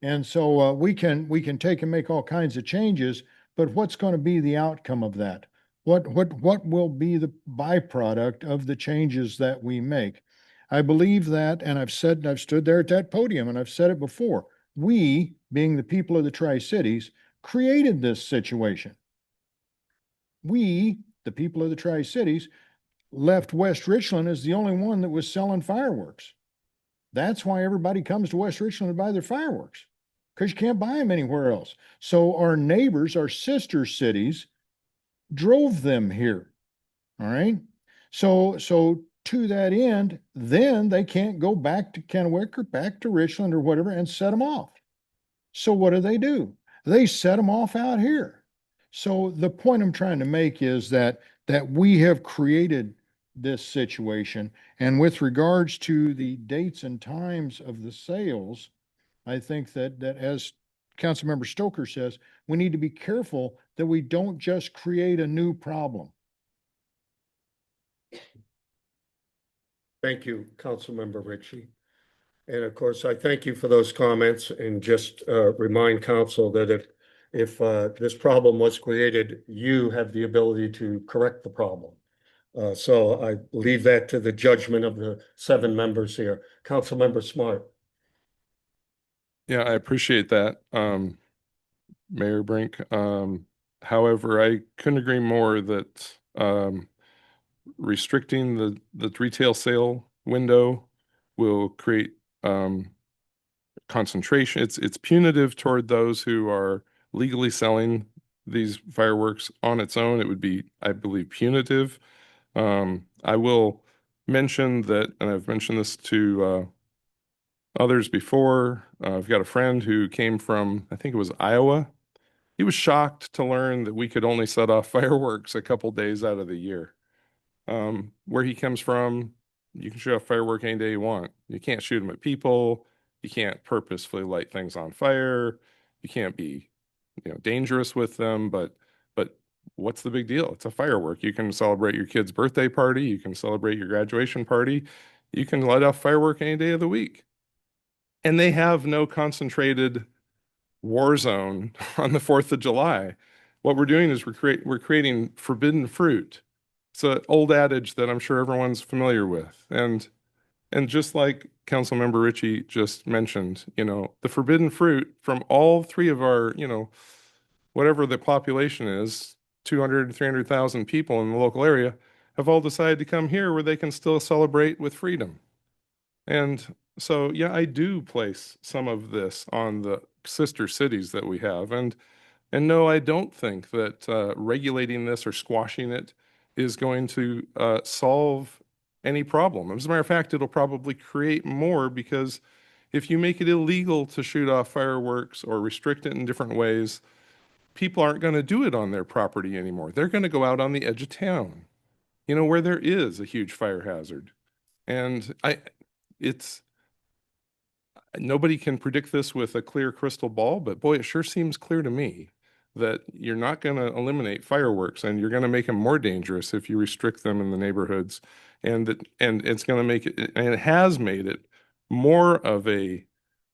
And so we can take and make all kinds of changes, but what's going to be the outcome of that? What will be the byproduct of the changes that we make? I believe that, and I've stood there at that podium and I've said it before. We, being the people of the Tri-Cities, created this situation. we, the people of the Tri-Cities, left West Richland as the only one that was selling fireworks. That's why everybody comes to West Richland to buy their fireworks, because you can't buy them anywhere else. So our neighbors, our sister cities, drove them here. All right. So to that end, then they can't go back to Kennewick or back to Richland or whatever and set them off. So what do? They set them off out here. So the point I'm trying to make is that we have created this situation. And with regards to the dates and times of the sales, I think that as Councilmember Stoker says, we need to be careful that we don't just create a new problem. Thank you, Councilmember Ritchie. And of course, I thank you for those comments and just remind council that if this problem was created, you have the ability to correct the problem. So I leave that to the judgment of the 7 members here. Councilmember Smart. Yeah, I appreciate that, Mayor Brink. However, I couldn't agree more that restricting the retail sale window will create concentration. It's punitive toward those who are legally selling these fireworks on its own. It would be, I believe, punitive. I will mention that, and I've mentioned this to others before. I've got a friend who came from, I think it was Iowa. He was shocked to learn that we could only set off fireworks a couple days out of the year. Where he comes from, you can shoot a firework any day you want. You can't shoot them at people. You can't purposefully light things on fire. You can't be, dangerous with them. But what's the big deal? It's a firework. You can celebrate your kid's birthday party. You can celebrate your graduation party. You can light off firework any day of the week. And they have no concentrated war zone on the 4th of July. What we're doing is we're creating forbidden fruit. It's an old adage that I'm sure everyone's familiar with. And just like Councilmember Ritchie just mentioned, the forbidden fruit from all 3 of our, whatever the population is, 200, 300,000 people in the local area, have all decided to come here where they can still celebrate with freedom. And so, yeah, I do place some of this on the sister cities that we have. And no, I don't think that regulating this or squashing it is going to solve any problem. As a matter of fact, it'll probably create more, because if you make it illegal to shoot off fireworks or restrict it in different ways, people aren't going to do it on their property anymore. They're going to go out on the edge of town, where there is a huge fire hazard. And nobody can predict this with a clear crystal ball, but boy, it sure seems clear to me that you're not going to eliminate fireworks, and you're going to make them more dangerous if you restrict them in the neighborhoods. And it's going to make it, and it has made it more of a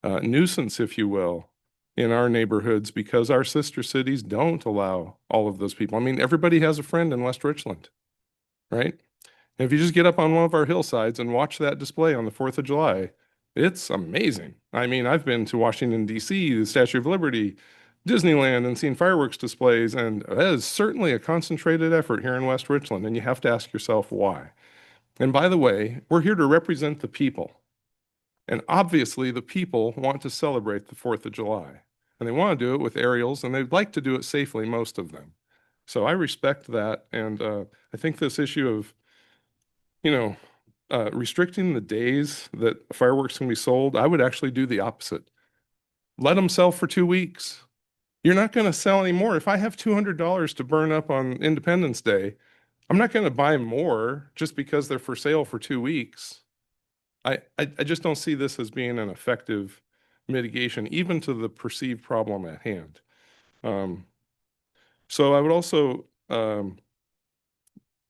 nuisance, if you will, in our neighborhoods, because our sister cities don't allow all of those people. I mean, everybody has a friend in West Richland, right? And if you just get up on one of our hillsides and watch that display on the 4th of July, it's amazing. I mean, I've been to Washington, D.C., the Statue of Liberty, Disneyland, and seen fireworks displays, and that is certainly a concentrated effort here in West Richland, and you have to ask yourself why. And by the way, we're here to represent the people. And obviously, the people want to celebrate the 4th of July. And they want to do it with aerials, and they'd like to do it safely, most of them. So I respect that, and I think this issue of, restricting the days that fireworks can be sold, I would actually do the opposite. Let them sell for 2 weeks. You're not going to sell any more. If I have $200 to burn up on Independence Day, I'm not going to buy more just because they're for sale for 2 weeks. I just don't see this as being an effective mitigation, even to the perceived problem at hand. So I would also,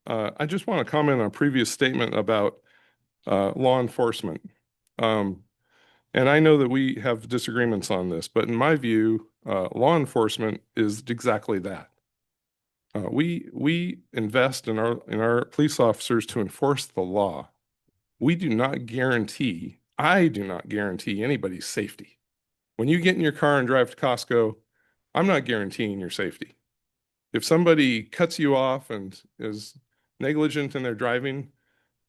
I just want to comment on a previous statement about law enforcement. And I know that we have disagreements on this, but in my view, law enforcement is exactly that. We invest in our police officers to enforce the law. We do not guarantee, I do not guarantee anybody's safety. When you get in your car and drive to Costco, I'm not guaranteeing your safety. If somebody cuts you off and is negligent in their driving,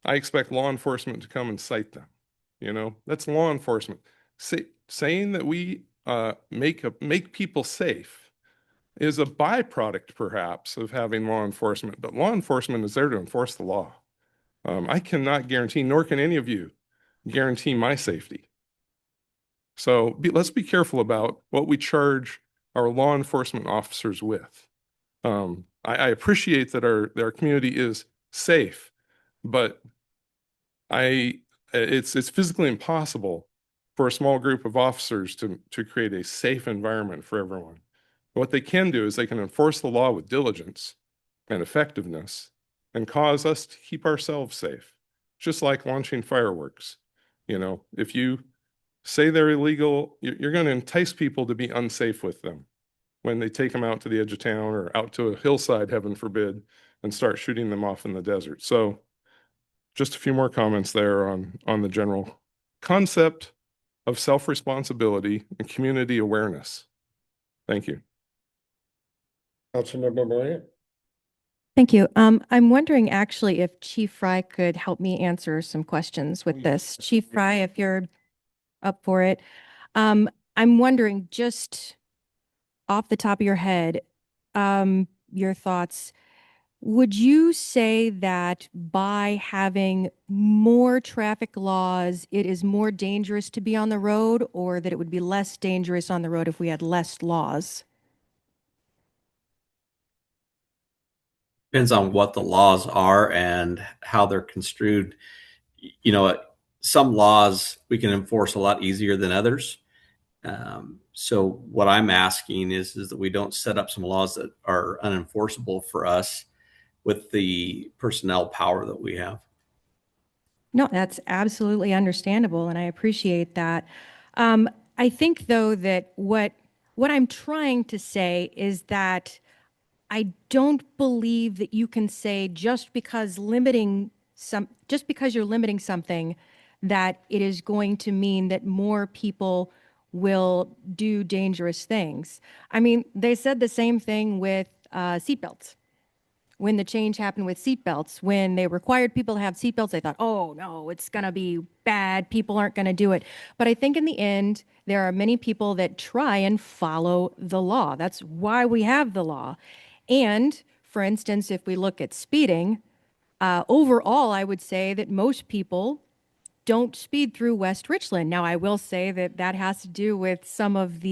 I expect law enforcement to come and cite them. You know, that's law enforcement. Saying that we make people safe is a byproduct, perhaps, of having law enforcement, but law enforcement is there to enforce the law. I cannot guarantee, nor can any of you guarantee my safety. So let's be careful about what we charge our law enforcement officers with. I appreciate that our community is safe, but it's physically impossible for a small group of officers to create a safe environment for everyone. What they can do is they can enforce the law with diligence and effectiveness and cause us to keep ourselves safe, just like launching fireworks. You know, if you say they're illegal, you're going to entice people to be unsafe with them when they take them out to the edge of town or out to a hillside, heaven forbid, and start shooting them off in the desert. So just a few more comments there on the general concept of self-responsibility and community awareness. Thank you. Councilmember Moran. Thank you. I'm wondering actually if Chief Fry could help me answer some questions with this. Chief Fry, if you're up for it. I'm wondering, just off the top of your head, your thoughts. Would you say that by having more traffic laws, it is more dangerous to be on the road, or that it would be less dangerous on the road if we had less laws? Depends on what the laws are and how they're construed. You know, some laws we can enforce a lot easier than others. So what I'm asking is that we don't set up some laws that are unenforceable for us with the personnel power that we have. No, that's absolutely understandable, and I appreciate that. I think, though, that what I'm trying to say is that I don't believe that you can say just because you're limiting something, that it is going to mean that more people will do dangerous things. I mean, they said the same thing with seatbelts. When the change happened with seatbelts, when they required people to have seatbelts, they thought, oh no, it's going to be bad. People aren't going to do it. But I think in the end, there are many people that try and follow the law. That's why we have the law. And for instance, if we look at speeding, overall, I would say that most people don't speed through West Richland. Now, I will say that that has to do with some of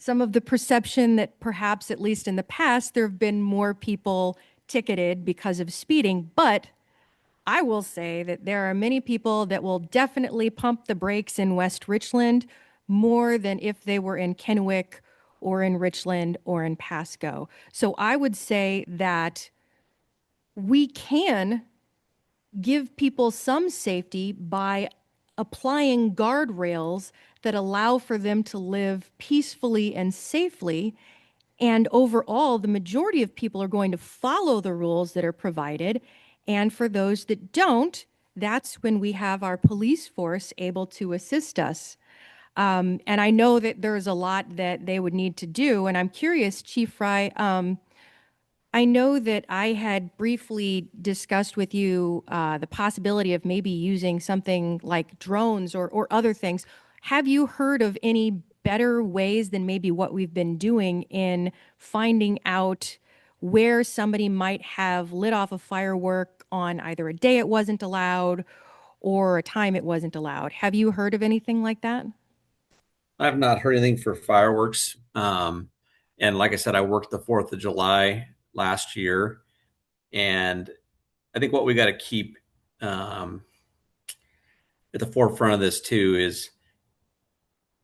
some of the perception that perhaps, at least in the past, there have been more people ticketed because of speeding. But I will say that there are many people that will definitely pump the brakes in West Richland more than if they were in Kennewick or in Richland or in Pasco. So I would say that we can give people some safety by applying guardrails that allow for them to live peacefully and safely. And overall, the majority of people are going to follow the rules that are provided. And for those that don't, that's when we have our police force able to assist us. And I know that there's a lot that they would need to do. And I'm curious, Chief Fry, I know that I had briefly discussed with you the possibility of maybe using something like drones or other things. Have you heard of any better ways than maybe what we've been doing in finding out where somebody might have lit off a firework on either a day it wasn't allowed or a time it wasn't allowed? Have you heard of anything like that? I've not heard anything for fireworks. And like I said, I worked the 4th of July last year. And I think what we got to keep at the forefront of this too is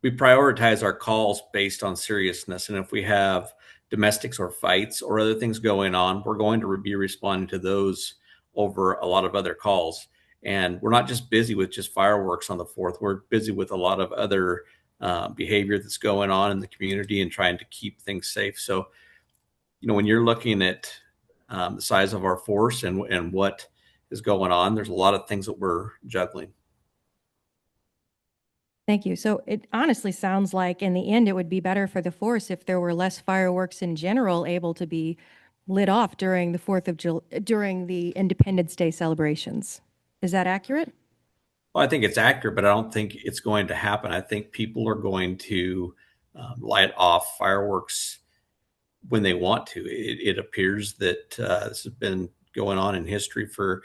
we prioritize our calls based on seriousness. And if we have domestics or fights or other things going on, we're going to be responding to those over a lot of other calls. And we're not just busy with just fireworks on the 4th. We're busy with a lot of other behavior that's going on in the community and trying to keep things safe. So, you know, when you're looking at the size of our force and what is going on, there's a lot of things that we're juggling. Thank you. So it honestly sounds like in the end, it would be better for the force if there were less fireworks in general able to be lit off during the 4th of July, during the Independence Day celebrations. Is that accurate? Well, I think it's accurate, but I don't think it's going to happen. I think people are going to light off fireworks when they want to. It appears that this has been going on in history for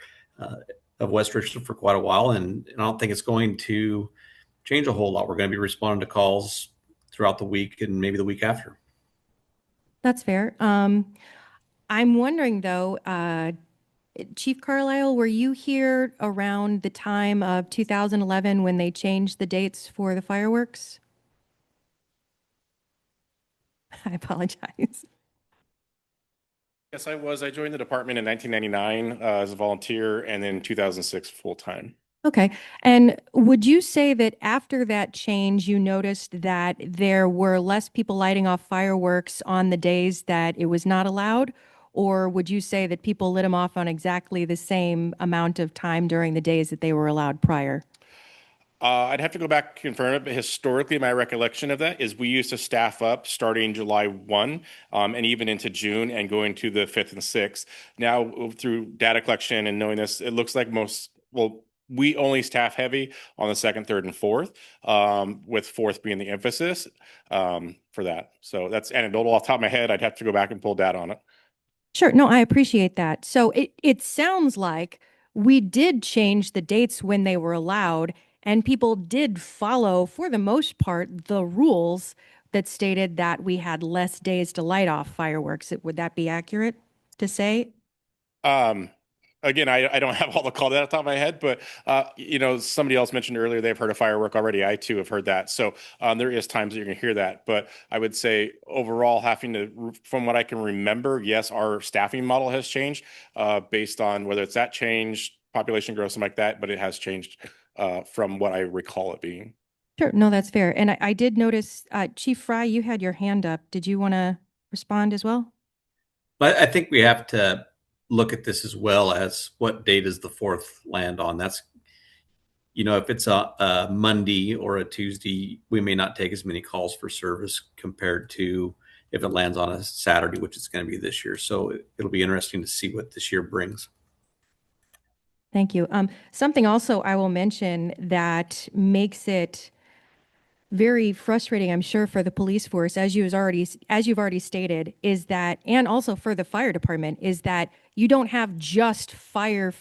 of West Richland for quite a while, and I don't think it's going to change a whole lot. We're going to be responding to calls throughout the week and maybe the week after. That's fair. I'm wondering though, Chief Carlisle, were you here around the time of 2011 when they changed the dates for the fireworks? I apologize. Yes, I was. I joined the department in 1999 as a volunteer, and then 2006 full time. Okay. And would you say that after that change, you noticed that there were less people lighting off fireworks on the days that it was not allowed? Or would you say that people lit them off on exactly the same amount of time during the days that they were allowed prior? I'd have to go back and confirm it, but historically, my recollection of that is we used to staff up starting July 1 and even into June and going to the 5th and 6th. Now, through data collection and knowing this, it looks like we only staff heavy on the 2nd, 3rd, and 4th, with 4th being the emphasis for that. So that's anecdotal off the top of my head. I'd have to go back and pull data on it. Sure. No, I appreciate that. So it sounds like we did change the dates when they were allowed, and people did follow, for the most part, the rules that stated that we had less days to light off fireworks. Would that be accurate to say? Again, I don't have all the call data off the top of my head, but somebody else mentioned earlier they've heard a firework already. I too have heard that. So there is times that you're going to hear that. But I would say overall, from what I can remember, yes, our staffing model has changed based on whether it's that change, population growth, something like that. But it has changed from what I recall it being. Sure. No, that's fair. And I did notice, Chief Fry, you had your hand up. Did you want to respond as well? But I think we have to look at this as well as what day does the 4th land on. That's, if it's a Monday or a Tuesday, we may not take as many calls for service compared to if it lands on a Saturday, which it's going to be this year. So it'll be interesting to see what this year brings. Thank you. Something also I will mention that makes it very frustrating, I'm sure, for the police force, as you've already stated, is that, and also for the fire department, is that you don't have just fire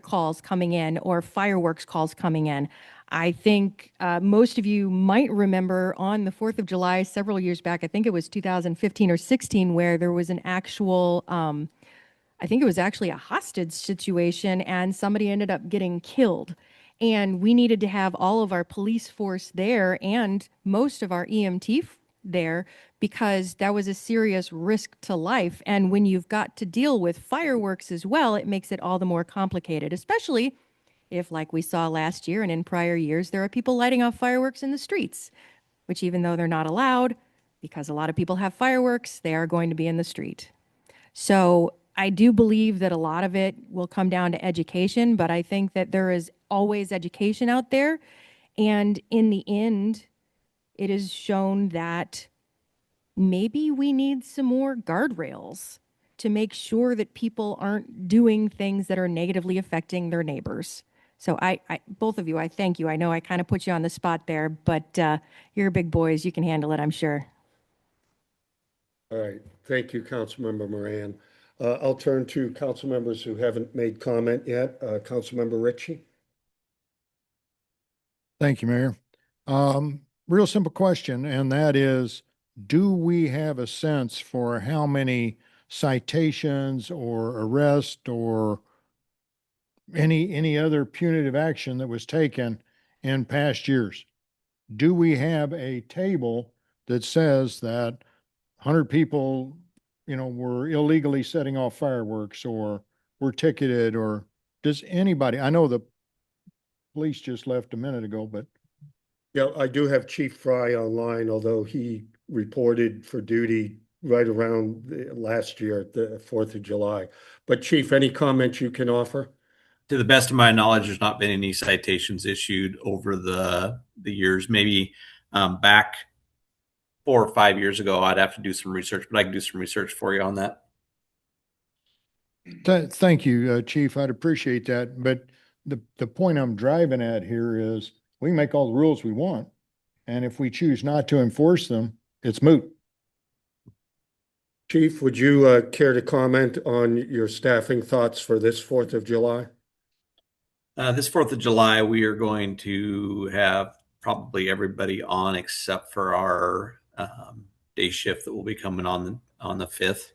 calls coming in or fireworks calls coming in. I think most of you might remember on the 4th of July several years back, I think it was 2015 or 16, where there was an actual, I think it was actually a hostage situation and somebody ended up getting killed. And we needed to have all of our police force there and most of our EMT there because that was a serious risk to life. And when you've got to deal with fireworks as well, it makes it all the more complicated, especially if, like we saw last year and in prior years, there are people lighting off fireworks in the streets, which even though they're not allowed, because a lot of people have fireworks, they are going to be in the street. So I do believe that a lot of it will come down to education, but I think that there is always education out there. And in the end, it is shown that maybe we need some more guardrails to make sure that people aren't doing things that are negatively affecting their neighbors. So both of you, I thank you. I know I kind of put you on the spot there, but you're big boys. You can handle it, I'm sure. All right. Thank you, Councilmember Moran. I'll turn to council members who haven't made comment yet. Councilmember Ritchie. Thank you, Mayor. Real simple question, and that is, do we have a sense for how many citations or arrest or any other punitive action that was taken in past years? Do we have a table that says that 100 people, were illegally setting off fireworks or were ticketed, or does anybody, I know the police just left a minute ago, but. Yeah, I do have Chief Fry online, although he reported for duty right around last year, the 4th of July. But Chief, any comments you can offer? To the best of my knowledge, there's not been any citations issued over the years. Maybe back 4 or 5 years ago, I'd have to do some research, but I can do some research for you on that. Thank you, Chief. I'd appreciate that. But the point I'm driving at here is we can make all the rules we want. And if we choose not to enforce them, it's moot. Chief, would you care to comment on your staffing thoughts for this 4th of July? This 4th of July, we are going to have probably everybody on except for our day shift that will be coming on the 5th,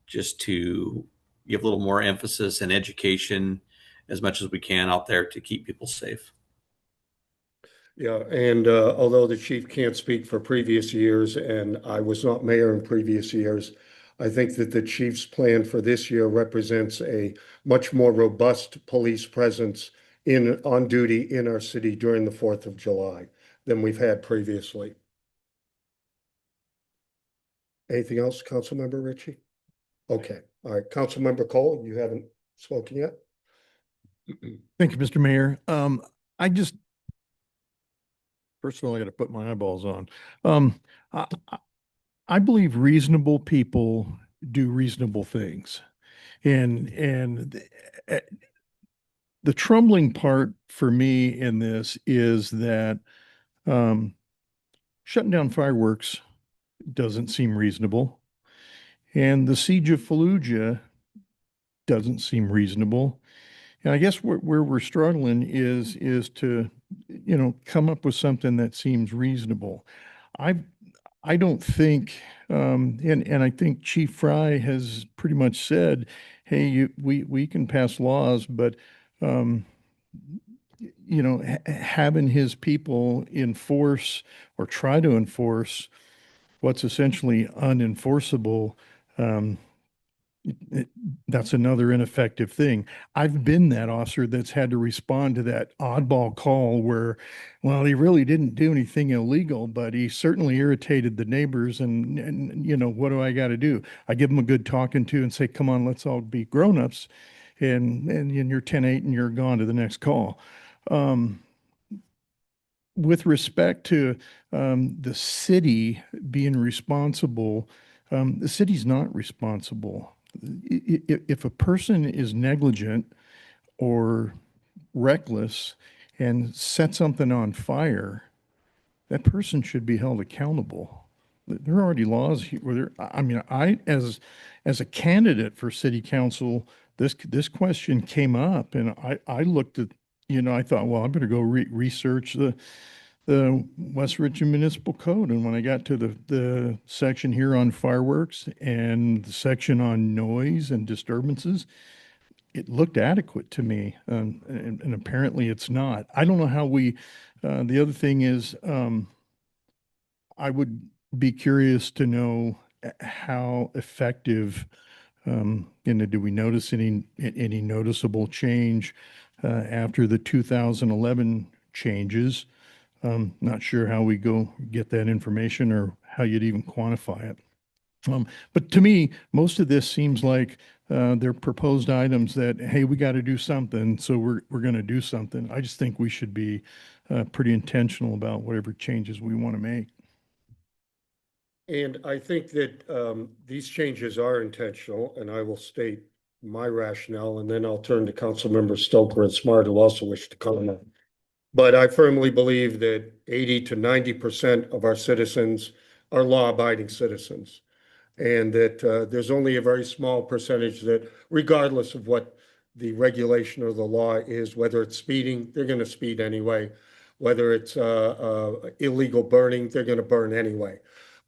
just to give a little more emphasis and education as much as we can out there to keep people safe. Yeah, and although the chief can't speak for previous years, and I was not mayor in previous years, I think that the chief's plan for this year represents a much more robust police presence on duty in our city during the 4th of July than we've had previously. Anything else, Councilmember Ritchie? Okay, all right, Councilmember Cole, you haven't spoken yet? Thank you, Mr. Mayor. First of all, I got to put my eyeballs on. I believe reasonable people do reasonable things. And the troubling part for me in this is that shutting down fireworks doesn't seem reasonable. And the siege of Fallujah doesn't seem reasonable. And I guess where we're struggling is to, come up with something that seems reasonable. I don't think, and I think Chief Fry has pretty much said, hey, we can pass laws, but having his people enforce or try to enforce what's essentially unenforceable, that's another ineffective thing. I've been that officer that's had to respond to that oddball call where, well, he really didn't do anything illegal, but he certainly irritated the neighbors. And what do I got to do? I give them a good talking to and say, come on, let's all be grownups. And you're 10-8 and you're gone to the next call. With respect to the city being responsible, the city's not responsible. If a person is negligent or reckless and set something on fire, that person should be held accountable. There are already laws here. As a candidate for city council, this question came up, and I looked at, I thought, well, I better go research the West Richmond Municipal Code. And when I got to the section here on fireworks and the section on noise and disturbances, it looked adequate to me. And apparently it's not. I don't know how the other thing is, I would be curious to know how effective, do we notice any noticeable change after the 2011 changes? Not sure how we go get that information or how you'd even quantify it. But to me, most of this seems like they're proposed items that, hey, we got to do something, so we're going to do something. I just think we should be pretty intentional about whatever changes we want to make. And I think that these changes are intentional, and I will state my rationale, and then I'll turn to Councilmember Stoker and Smart, who also wish to comment. But I firmly believe that 80 to 90% of our citizens are law-abiding citizens. And that there's only a very small percentage that, regardless of what the regulation or the law is, whether it's speeding, they're going to speed anyway. Whether it's illegal burning, they're going to burn anyway.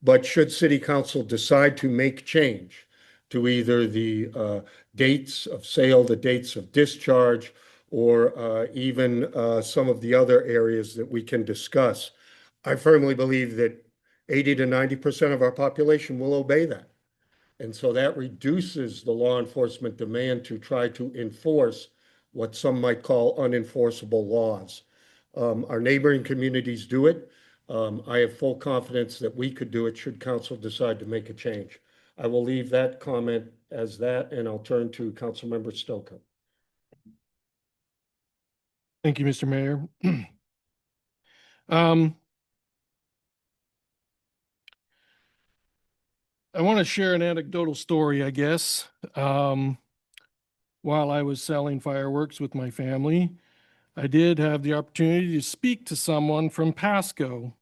But should City Council decide to make change to either the dates of sale, the dates of discharge, or even some of the other areas that we can discuss, I firmly believe that 80 to 90% of our population will obey that. And so that reduces the law enforcement demand to try to enforce what some might call unenforceable laws. Our neighboring communities do it. I have full confidence that we could do it should council decide to make a change. I will leave that comment as that, and I'll turn to Councilmember Stoker. Thank you, Mr. Mayor. Um, I want to share an anecdotal story, I guess. While I was selling fireworks with my family, I did have the opportunity to speak to someone from Pasco.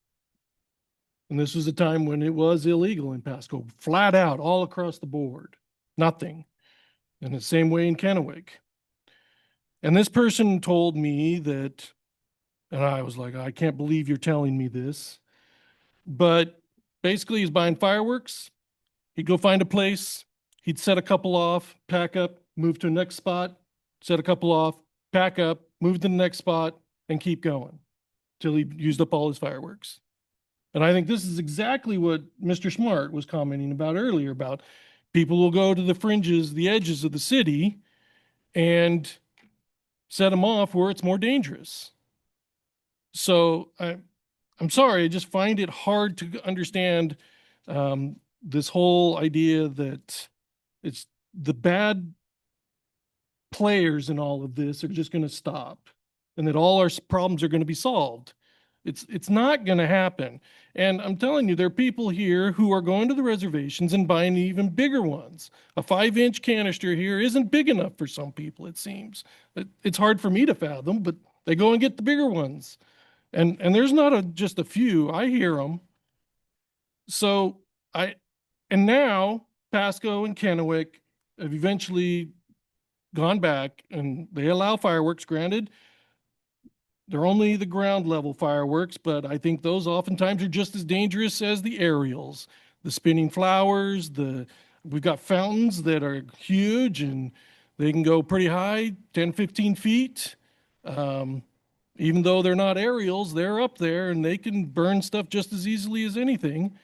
And this was a time when it was illegal in Pasco, flat out, all across the board, nothing. And the same way in Kennewick. And this person told me that, and I was like, I can't believe you're telling me this. But basically, he's buying fireworks. He'd go find a place. He'd set a couple off, pack up, move to the next spot, set a couple off, pack up, move to the next spot, and keep going till he used up all his fireworks. And I think this is exactly what Mr. Smart was commenting about earlier about people will go to the fringes, the edges of the city and set them off where it's more dangerous. So I'm sorry, I just find it hard to understand this whole idea that it's the bad players in all of this are just going to stop and that all our problems are going to be solved. It's not going to happen. And I'm telling you, there are people here who are going to the reservations and buying even bigger ones. A 5-inch canister here isn't big enough for some people, it seems. It's hard for me to fathom, but they go and get the bigger ones. And there's not just a few. I hear them. So and now Pasco and Kennewick have eventually gone back and they allow fireworks. Granted, they're only the ground level fireworks, but I think those oftentimes are just as dangerous as the aerials. The spinning flowers, we've got fountains that are huge and they can go pretty high, 10, 15 feet. Even though they're not aerials, they're up there and they can burn stuff just as easily as anything.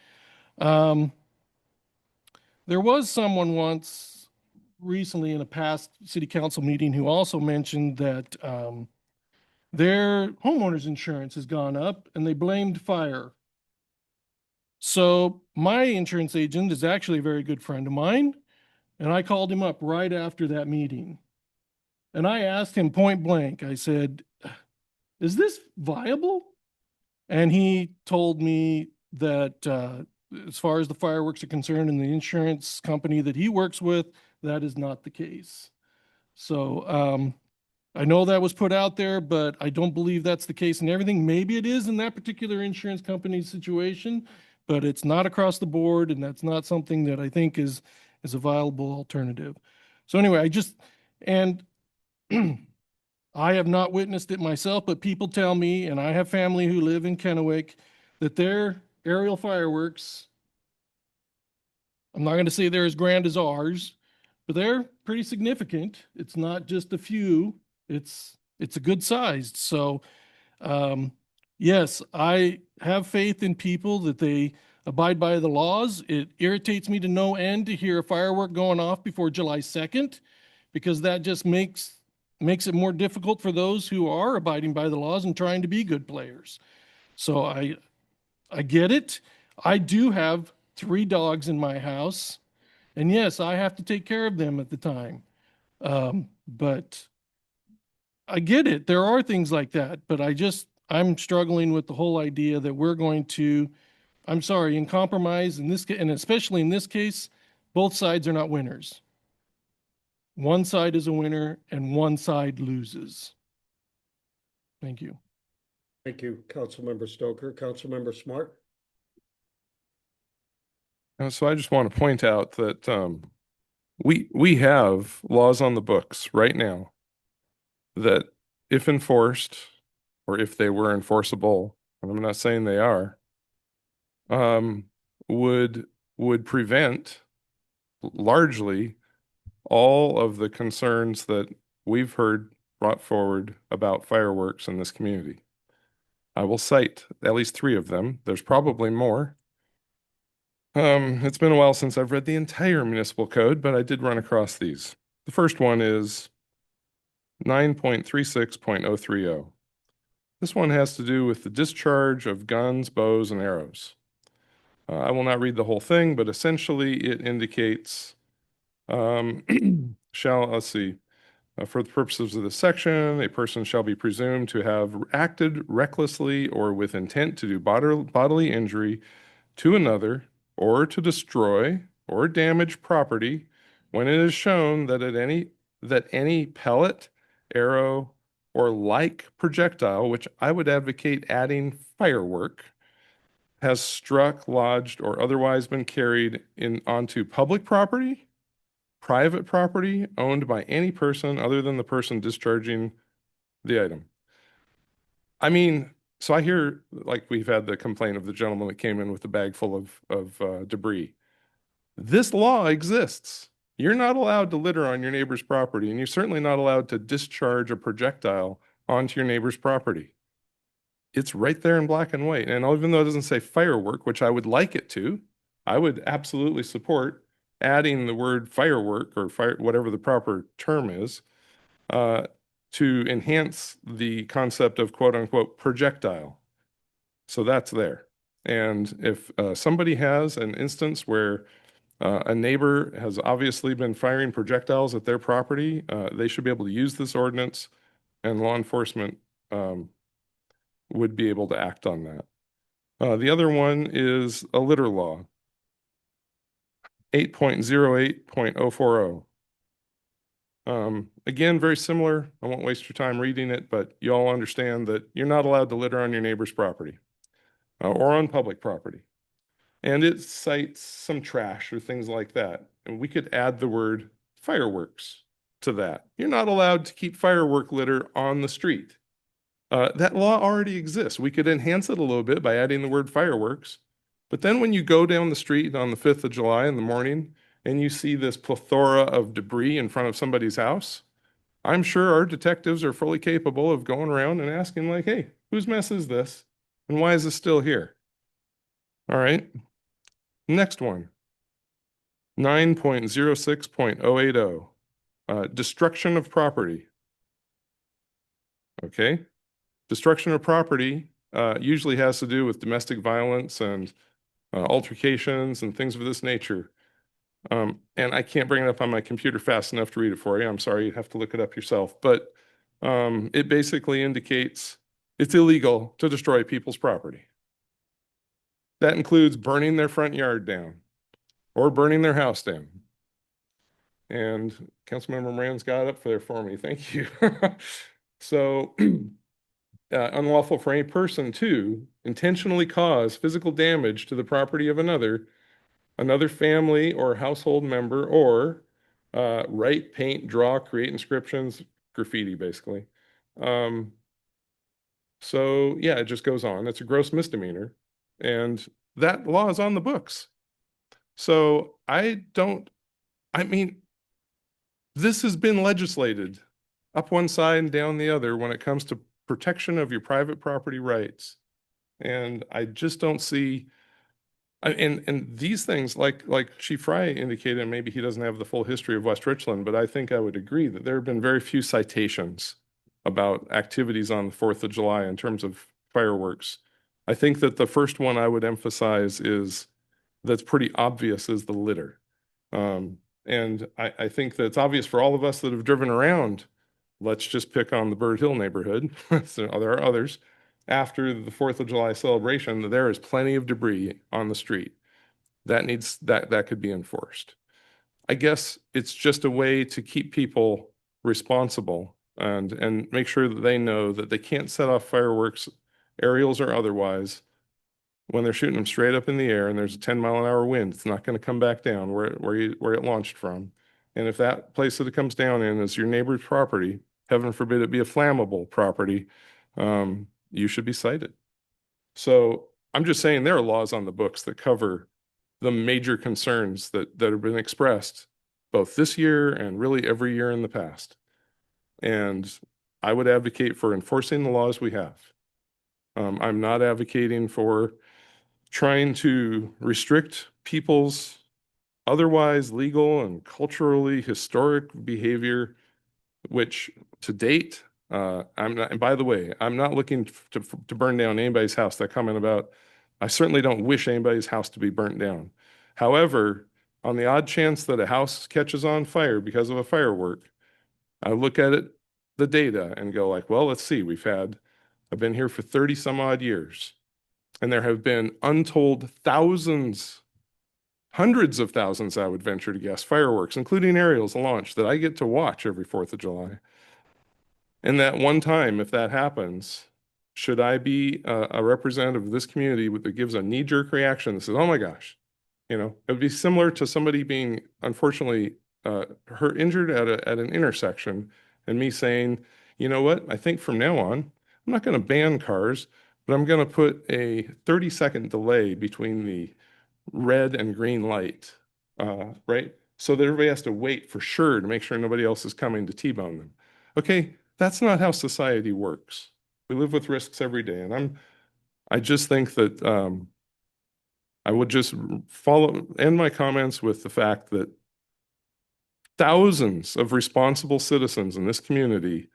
There was someone once recently in a past city council meeting who also mentioned that their homeowner's insurance has gone up and they blamed fire. So my insurance agent is actually a very good friend of mine. And I called him up right after that meeting. And I asked him point blank, I said, is this viable? And he told me that as far as the fireworks are concerned and the insurance company that he works with, that is not the case. So I know that was put out there, but I don't believe that's the case in everything. Maybe it is in that particular insurance company's situation, but it's not across the board, and that's not something that I think is a viable alternative. So anyway, and I have not witnessed it myself, but people tell me, and I have family who live in Kennewick, that their aerial fireworks, I'm not going to say they're as grand as ours, but they're pretty significant. It's not just a few. It's a good sized. So, yes, I have faith in people that they abide by the laws. It irritates me to no end to hear a firework going off before July 2nd, because that just makes it more difficult for those who are abiding by the laws and trying to be good players. So I get it. I do have 3 dogs in my house, and yes, I have to take care of them at the time. But I get it. There are things like that, but I'm struggling with the whole idea that we're going to, I'm sorry, in compromise in this, and especially in this case, both sides are not winners. One side is a winner and one side loses. Thank you. Thank you, Councilmember Stoker. Councilmember Smart? So I just want to point out that we have laws on the books right now that, if enforced, or if they were enforceable, and I'm not saying they are, would prevent largely all of the concerns that we've heard brought forward about fireworks in this community. I will cite at least 3 of them. There's probably more. It's been a while since I've read the entire municipal code, but I did run across these. The first one is 9.36.030. This one has to do with the discharge of guns, bows, and arrows. I will not read the whole thing, but essentially it indicates, let's see, For the purposes of this section, a person shall be presumed to have acted recklessly or with intent to do bodily injury to another or to destroy or damage property when it is shown that any pellet, arrow, or like projectile, which I would advocate adding firework, has struck, lodged, or otherwise been carried onto public property, private property owned by any person other than the person discharging the item. I mean, so I hear, like, we've had the complaint of the gentleman that came in with a bag full of debris. This law exists. You're not allowed to litter on your neighbor's property, and you're certainly not allowed to discharge a projectile onto your neighbor's property. It's right there in black and white. And even though it doesn't say firework, which I would like it to, I would absolutely support adding the word firework or fire, whatever the proper term is, to enhance the concept of quote unquote projectile. So that's there. And if somebody has an instance where a neighbor has obviously been firing projectiles at their property, they should be able to use this ordinance, and law enforcement would be able to act on that. The other one is a litter law. 8.08.040. Again, very similar. I won't waste your time reading it, but you all understand that you're not allowed to litter on your neighbor's property or on public property. And it cites some trash or things like that. And we could add the word fireworks to that. You're not allowed to keep firework litter on the street. That law already exists. We could enhance it a little bit by adding the word fireworks. But then when you go down the street on the 5th of July in the morning and you see this plethora of debris in front of somebody's house, I'm sure our detectives are fully capable of going around and asking, like, hey, whose mess is this? And why is this still here? All right. Next one. 9.06.080. Destruction of property. Okay. Destruction of property usually has to do with domestic violence and altercations and things of this nature. And I can't bring it up on my computer fast enough to read it for you. I'm sorry, you have to look it up yourself. But it basically indicates it's illegal to destroy people's property. That includes burning their front yard down or burning their house down. And Councilmember Moran's got it up there for me. Thank you. So unlawful for any person to intentionally cause physical damage to the property of another family or household member, or write, paint, draw, create inscriptions, graffiti, basically. So yeah, it just goes on. It's a gross misdemeanor, and that law is on the books. So I mean, this has been legislated up one side and down the other when it comes to protection of your private property rights. And I just don't see, and these things, like Chief Fry indicated, and maybe he doesn't have the full history of West Richland, but I think I would agree that there have been very few citations about activities on the 4th of July in terms of fireworks. I think that the first one I would emphasize that's pretty obvious is the litter. And I think that it's obvious for all of us that have driven around. Let's just pick on the Bird Hill neighborhood. So there are others. After the 4th of July celebration, there is plenty of debris on the street. That could be enforced. I guess it's just a way to keep people responsible and make sure that they know that they can't set off fireworks, aerials or otherwise, when they're shooting them straight up in the air and there's a 10-mile-an-hour wind. It's not going to come back down where it launched from. And if that place that it comes down in is your neighbor's property, heaven forbid it be a flammable property, you should be cited. So I'm just saying there are laws on the books that cover the major concerns that have been expressed both this year and really every year in the past. And I would advocate for enforcing the laws we have. I'm not advocating for trying to restrict people's otherwise legal and culturally historic behavior, which to date, I'm not, and by the way, I'm not looking to burn down anybody's house. That comment about, I certainly don't wish anybody's house to be burnt down. However, on the odd chance that a house catches on fire because of a firework, I look at it, the data, and go like, well, let's see, I've been here for 30 some odd years, and there have been untold thousands, hundreds of thousands, I would venture to guess, fireworks, including aerials launch that I get to watch every 4th of July. And that one time, if that happens, should I be a representative of this community that gives a knee-jerk reaction that says, oh my gosh, you know, it would be similar to somebody being unfortunately hurt, injured at an intersection, and me saying, you know what, I think from now on, I'm not going to ban cars, but I'm going to put a 30-second delay between the red and green light, right? So that everybody has to wait for sure to make sure nobody else is coming to T-bone them. Okay, that's not how society works. We live with risks every day, and I just think that I would just end my comments with the fact that thousands of responsible citizens in this community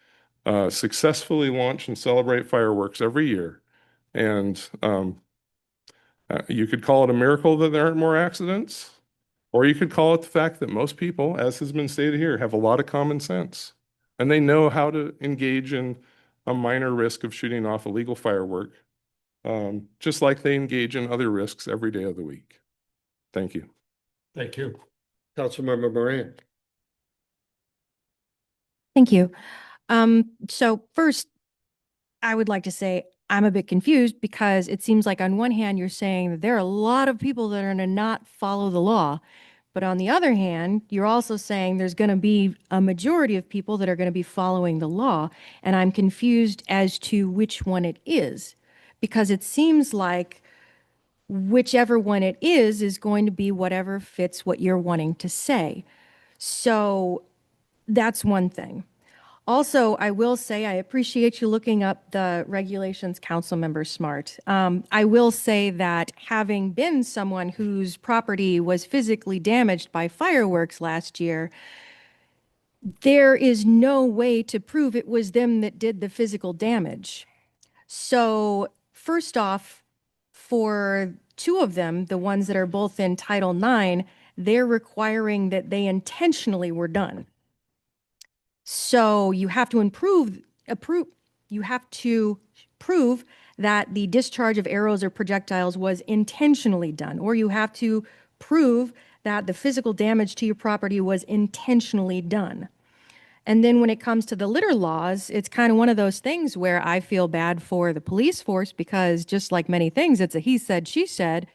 successfully launch and celebrate fireworks every year. And you could call it a miracle that there aren't more accidents, or you could call it the fact that most people, as has been stated here, have a lot of common sense, and they know how to engage in a minor risk of shooting off a legal firework, just like they engage in other risks every day of the week. Thank you. Thank you. Councilmember Moran. Thank you. So first, I would like to say I'm a bit confused because it seems like on one hand, you're saying that there are a lot of people that are going to not follow the law. But on the other hand, you're also saying there's going to be a majority of people that are going to be following the law. And I'm confused as to which one it is, because it seems like whichever one it is going to be whatever fits what you're wanting to say. So that's one thing. Also, I will say I appreciate you looking up the regulations, Councilmember Smart. I will say that having been someone whose property was physically damaged by fireworks last year, there is no way to prove it was them that did the physical damage. So first off, for two of them, the ones that are both in Title IX, they're requiring that they intentionally were done. So you have to you have to prove that the discharge of arrows or projectiles was intentionally done, or you have to prove that the physical damage to your property was intentionally done. And then when it comes to the litter laws, it's kind of one of those things where I feel bad for the police force because just like many things, it's a he said, she said,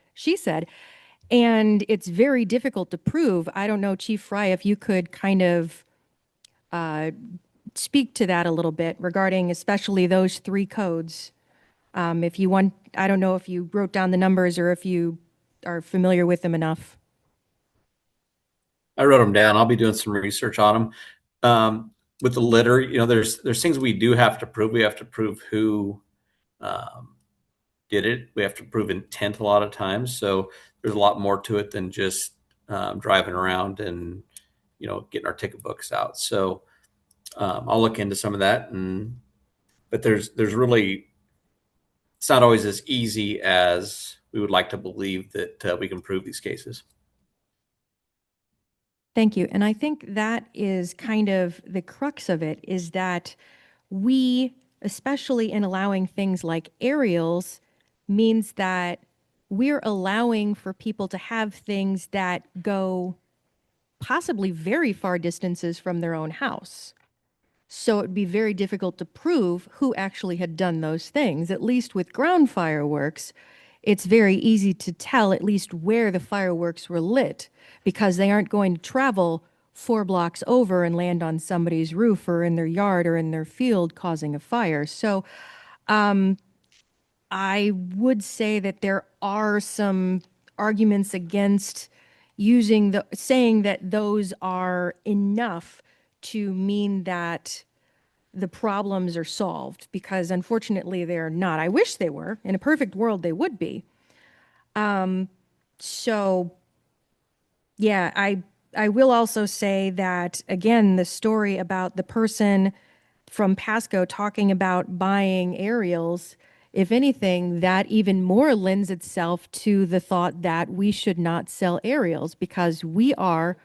and it's very difficult to prove. I don't know, Chief Fry, if you could kind of speak to that a little bit regarding especially those three codes. If you want, I don't know if you wrote down the numbers or if you are familiar with them enough. I wrote them down. I'll be doing some research on them. With the litter, you know, there's things we do have to prove. We have to prove who did it. We have to prove intent a lot of times. So there's a lot more to it than just driving around and, you know, getting our ticket books out. So I'll look into some of that. But there's really, it's not always as easy as we would like to believe that we can prove these cases. Thank you. And I think that is kind of the crux of it, is that we, especially in allowing things like aerials, means that we're allowing for people to have things that go possibly very far distances from their own house. So it'd be very difficult to prove who actually had done those things. At least with ground fireworks, it's very easy to tell at least where the fireworks were lit, because they aren't going to travel 4 blocks over and land on somebody's roof or in their yard or in their field causing a fire. So I would say that there are some arguments against saying that those are enough to mean that the problems are solved, because unfortunately they're not. I wish they were. In a perfect world, they would be. So yeah, I will also say that, again, the story about the person from Pasco talking about buying aerials, if anything, that even more lends itself to the thought that we should not sell aerials, because we are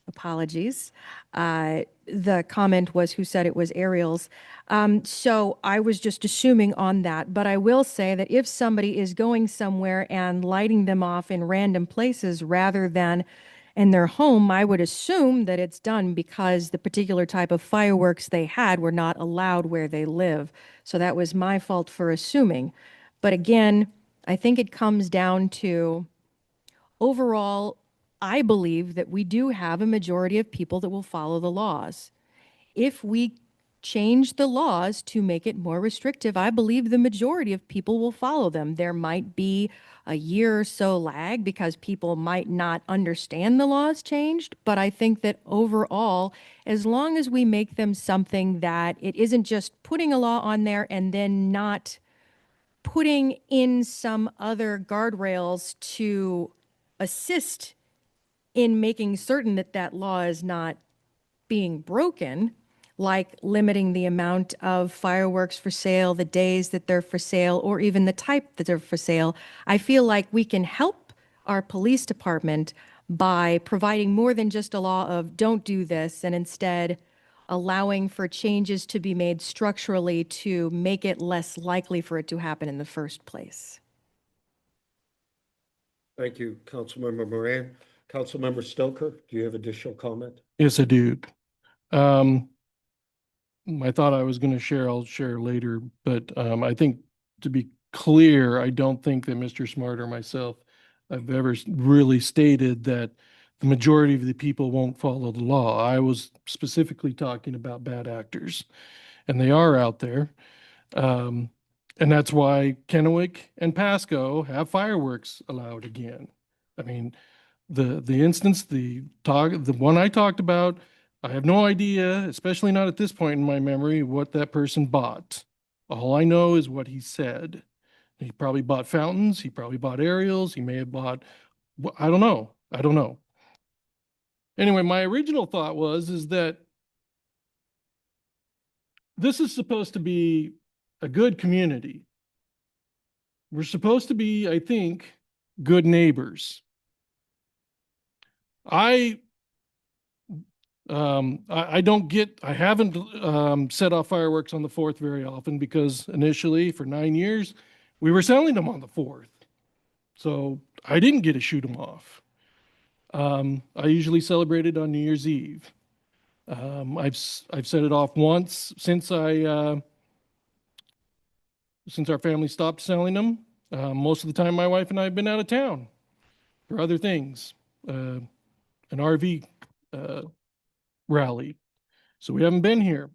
Apologies. The comment was who said it was aerials. So I was just assuming on that, but I will say that if somebody is going somewhere and lighting them off in random places rather than in their home, I would assume that it's done because the particular type of fireworks they had were not allowed where they live. So that was my fault for assuming. But again, I think it comes down to overall, I believe that we do have a majority of people that will follow the laws. If we change the laws to make it more restrictive, I believe the majority of people will follow them. There might be a year or so lag because people might not understand the laws changed, but I think that overall, as long as we make them something that it isn't just putting a law on there and then not putting in some other guardrails to assist in making certain that that law is not being broken, like limiting the amount of fireworks for sale, the days that they're for sale, or even the type that they're for sale, I feel like we can help our police department by providing more than just a law of don't do this, and instead allowing for changes to be made structurally to make it less likely for it to happen in the first place. Thank you, Councilmember Moran. Councilmember Stoker, do you have additional comment? Yes, I do. I thought I was going to share, I'll share later, but I think to be clear, I don't think that Mr. Smart or myself have ever really stated that the majority of the people won't follow the law. I was specifically talking about bad actors, and they are out there. And that's why Kennewick and Pasco have fireworks allowed again. I mean, the instance, the one I talked about, I have no idea, especially not at this point in my memory, what that person bought. All I know is what he said. He probably bought fountains, he probably bought aerials, he may have bought, I don't know. I don't know. Anyway, my original thought is that this is supposed to be a good community. We're supposed to be, I think, good neighbors. I haven't set off fireworks on the 4th very often because initially for 9 years, we were selling them on the 4th. So I didn't get to shoot them off. I usually celebrated on New Year's Eve. I've set it off once since our family stopped selling them. Most of the time, my wife and I have been out of town for other things, an RV rally. So we haven't been here.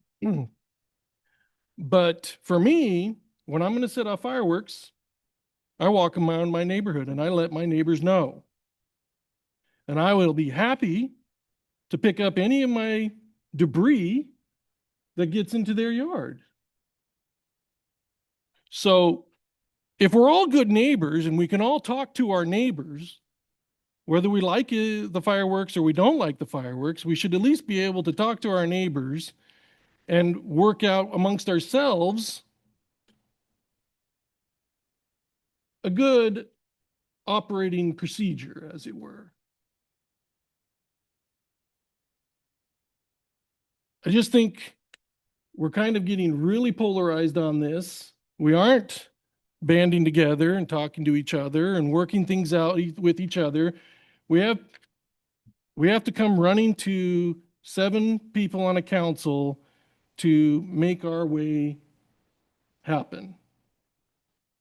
But for me, when I'm going to set off fireworks, I walk around my neighborhood and I let my neighbors know. And I will be happy to pick up any of my debris that gets into their yard. So if we're all good neighbors and we can all talk to our neighbors, whether we like the fireworks or we don't like the fireworks, we should at least be able to talk to our neighbors and work out amongst ourselves a good operating procedure, as it were. I just think we're kind of getting really polarized on this. We aren't banding together and talking to each other and working things out with each other. We have to come running to 7 people on a council to make our way happen.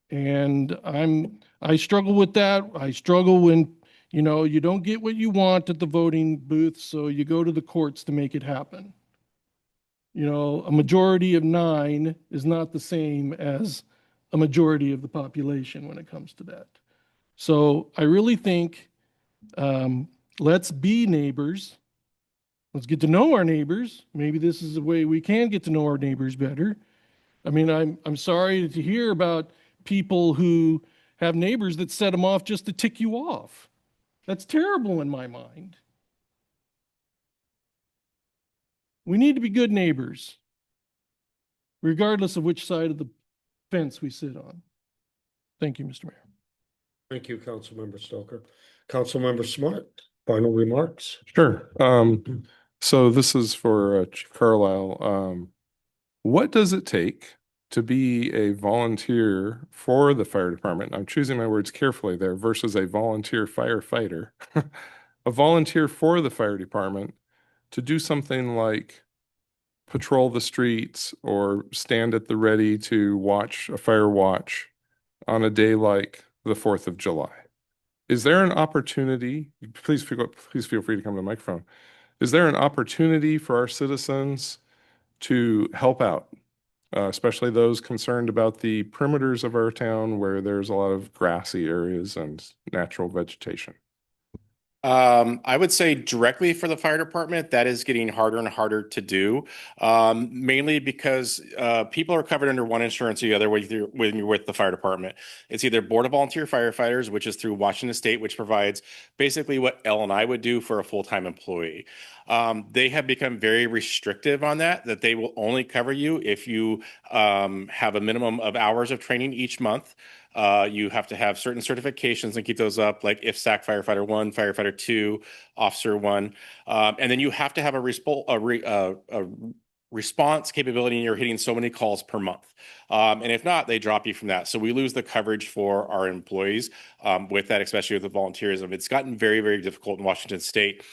And I struggle with that. I struggle when, you don't get what you want at the voting booth, so you go to the courts to make it happen. A majority of 9 is not the same as a majority of the population when it comes to that. So I really think let's be neighbors. Let's get to know our neighbors. Maybe this is a way we can get to know our neighbors better. I mean, I'm sorry to hear about people who have neighbors that set them off just to tick you off. That's terrible in my mind. We need to be good neighbors, regardless of which side of the fence we sit on. Thank you, Mr. Mayor. Thank you, Councilmember Stoker. Councilmember Smart. final remarks? Sure. So this is for Chief Carlisle. What does it take to be a volunteer for the fire department? I'm choosing my words carefully there versus a volunteer firefighter. A volunteer for the fire department to do something like patrol the streets or stand at the ready to watch a fire watch on a day like the 4th of July. Is there an opportunity? Please feel free to come to the microphone. Is there an opportunity for our citizens to help out, especially those concerned about the perimeters of our town where there's a lot of grassy areas and natural vegetation? I would say directly for the fire department, that is getting harder and harder to do, mainly because people are covered under one insurance or the other when you're with the fire department. It's either Board of Volunteer Firefighters, which is through Washington State, which provides basically what L&I would do for a full-time employee. They have become very restrictive on that they will only cover you if you have a minimum of hours of training each month. You have to have certain certifications and keep those up, like IFSAC Firefighter 1, Firefighter 2, Officer 1. And then you have to have a response capability and you're hitting so many calls per month. And if not, they drop you from that. So we lose the coverage for our employees with that, especially with the volunteerism. It's gotten very, very difficult in Washington State.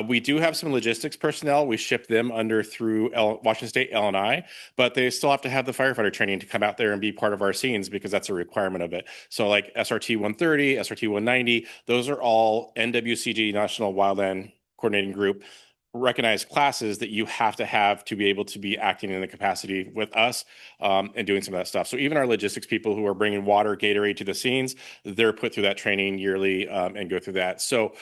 We do have some logistics personnel. We ship them through Washington State L&I, but they still have to have the firefighter training to come out there and be part of our scenes because that's a requirement of it. So like SRT 130, SRT 190, those are all NWCG, National Wildland Coordinating Group, recognized classes that you have to be able to be acting in the capacity with us and doing some of that stuff. So even our logistics people who are bringing water, Gatorade to the scenes, they're put through that training yearly and go through that. So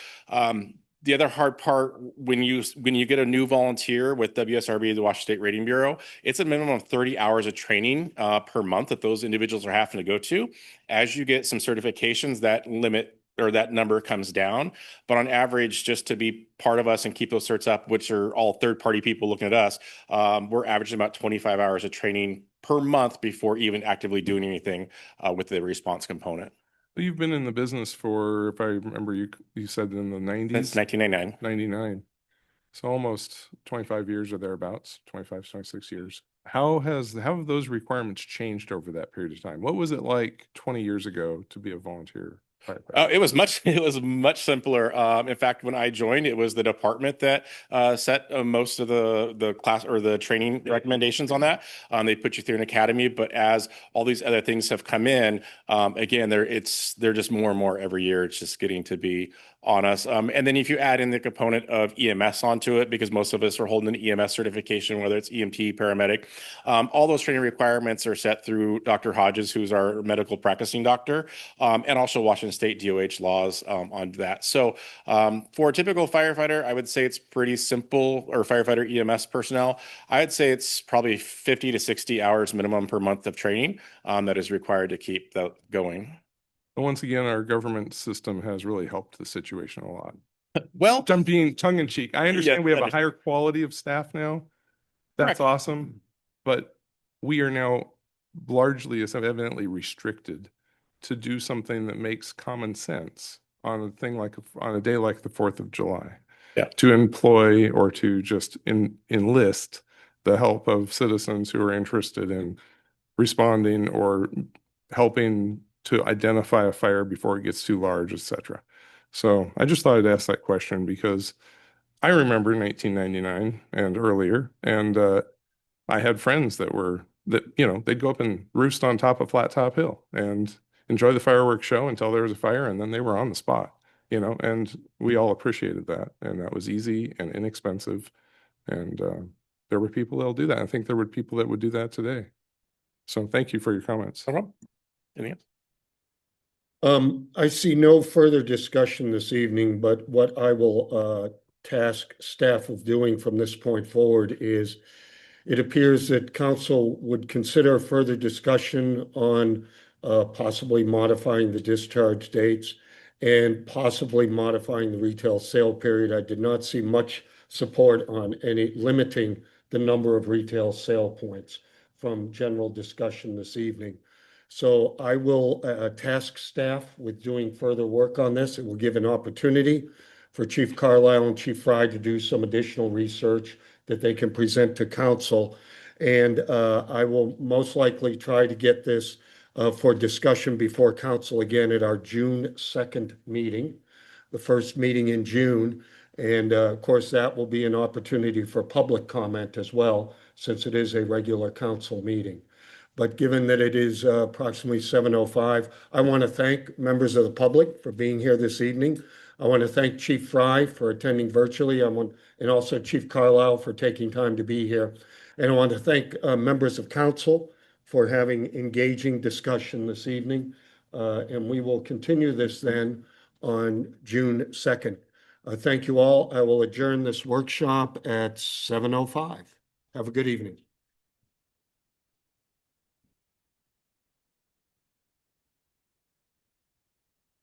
the other hard part when you get a new volunteer with WSRB, the Washington State Rating Bureau, it's a minimum of 30 hours of training per month that those individuals are having to go to. As you get some certifications, that limit or that number comes down. But on average, just to be part of us and keep those certs up, which are all third-party people looking at us, we're averaging about 25 hours of training per month before even actively doing anything with the response component. Well, you've been in the business for, if I remember, you said in the 90s? Since 1999. 99. So almost 25 years or thereabouts, 25, 26 years. How have those requirements changed over that period of time? What was it like 20 years ago to be a volunteer firefighter? It was much simpler. In fact, when I joined, it was the department that set most of the class or the training recommendations on that. They put you through an academy, but as all these other things have come in, again, they're just more and more every year. It's just getting to be on us. And then if you add in the component of EMS onto it, because most of us are holding an EMS certification, whether it's EMT, paramedic, all those training requirements are set through Dr. Hodges, who's our medical practicing doctor, and also Washington State DOH laws on that. So for a typical firefighter, I would say it's pretty simple, or firefighter EMS personnel, I'd say it's probably 50 to 60 hours minimum per month of training that is required to keep that going. Once again, our government system has really helped the situation a lot. Well, I'm being tongue in cheek. I understand Yeah, we have a understand. higher quality of staff now. That's Correct. awesome. But we are now largely, as evidently, restricted to do something that makes common sense on a day like the 4th of July. Yeah. To employ or to just enlist the help of citizens who are interested in responding or helping to identify a fire before it gets too large, etc. So I just thought I'd ask that question because I remember 1999 and earlier, and I had friends that they'd go up and roost on top of Flat Top Hill and enjoy the fireworks show until there was a fire, and then they were on the spot, and we all appreciated that, and that was easy and inexpensive, and there were people that'll do that. I think there were people that would do that today. So thank you for your comments. No problem. Anything else? I see no further discussion this evening, but what I will task staff of doing from this point forward is it appears that council would consider further discussion on possibly modifying the discharge dates and possibly modifying the retail sale period. I did not see much support on any limiting the number of retail sale points from general discussion this evening. So I will task staff with doing further work on this. It will give an opportunity for Chief Carlisle and Chief Fry to do some additional research that they can present to council. And I will most likely try to get this for discussion before council again at our June 2nd meeting, the first meeting in June. And of course, that will be an opportunity for public comment as well, since it is a regular council meeting. But given that it is approximately 7:05, I want to thank members of the public for being here this evening. I want to thank Chief Fry for attending virtually. And also Chief Carlisle for taking time to be here. And I want to thank members of council for having engaging discussion this evening. And we will continue this then on June 2nd. Thank you all. I will adjourn this workshop at 7:05. Have a good evening.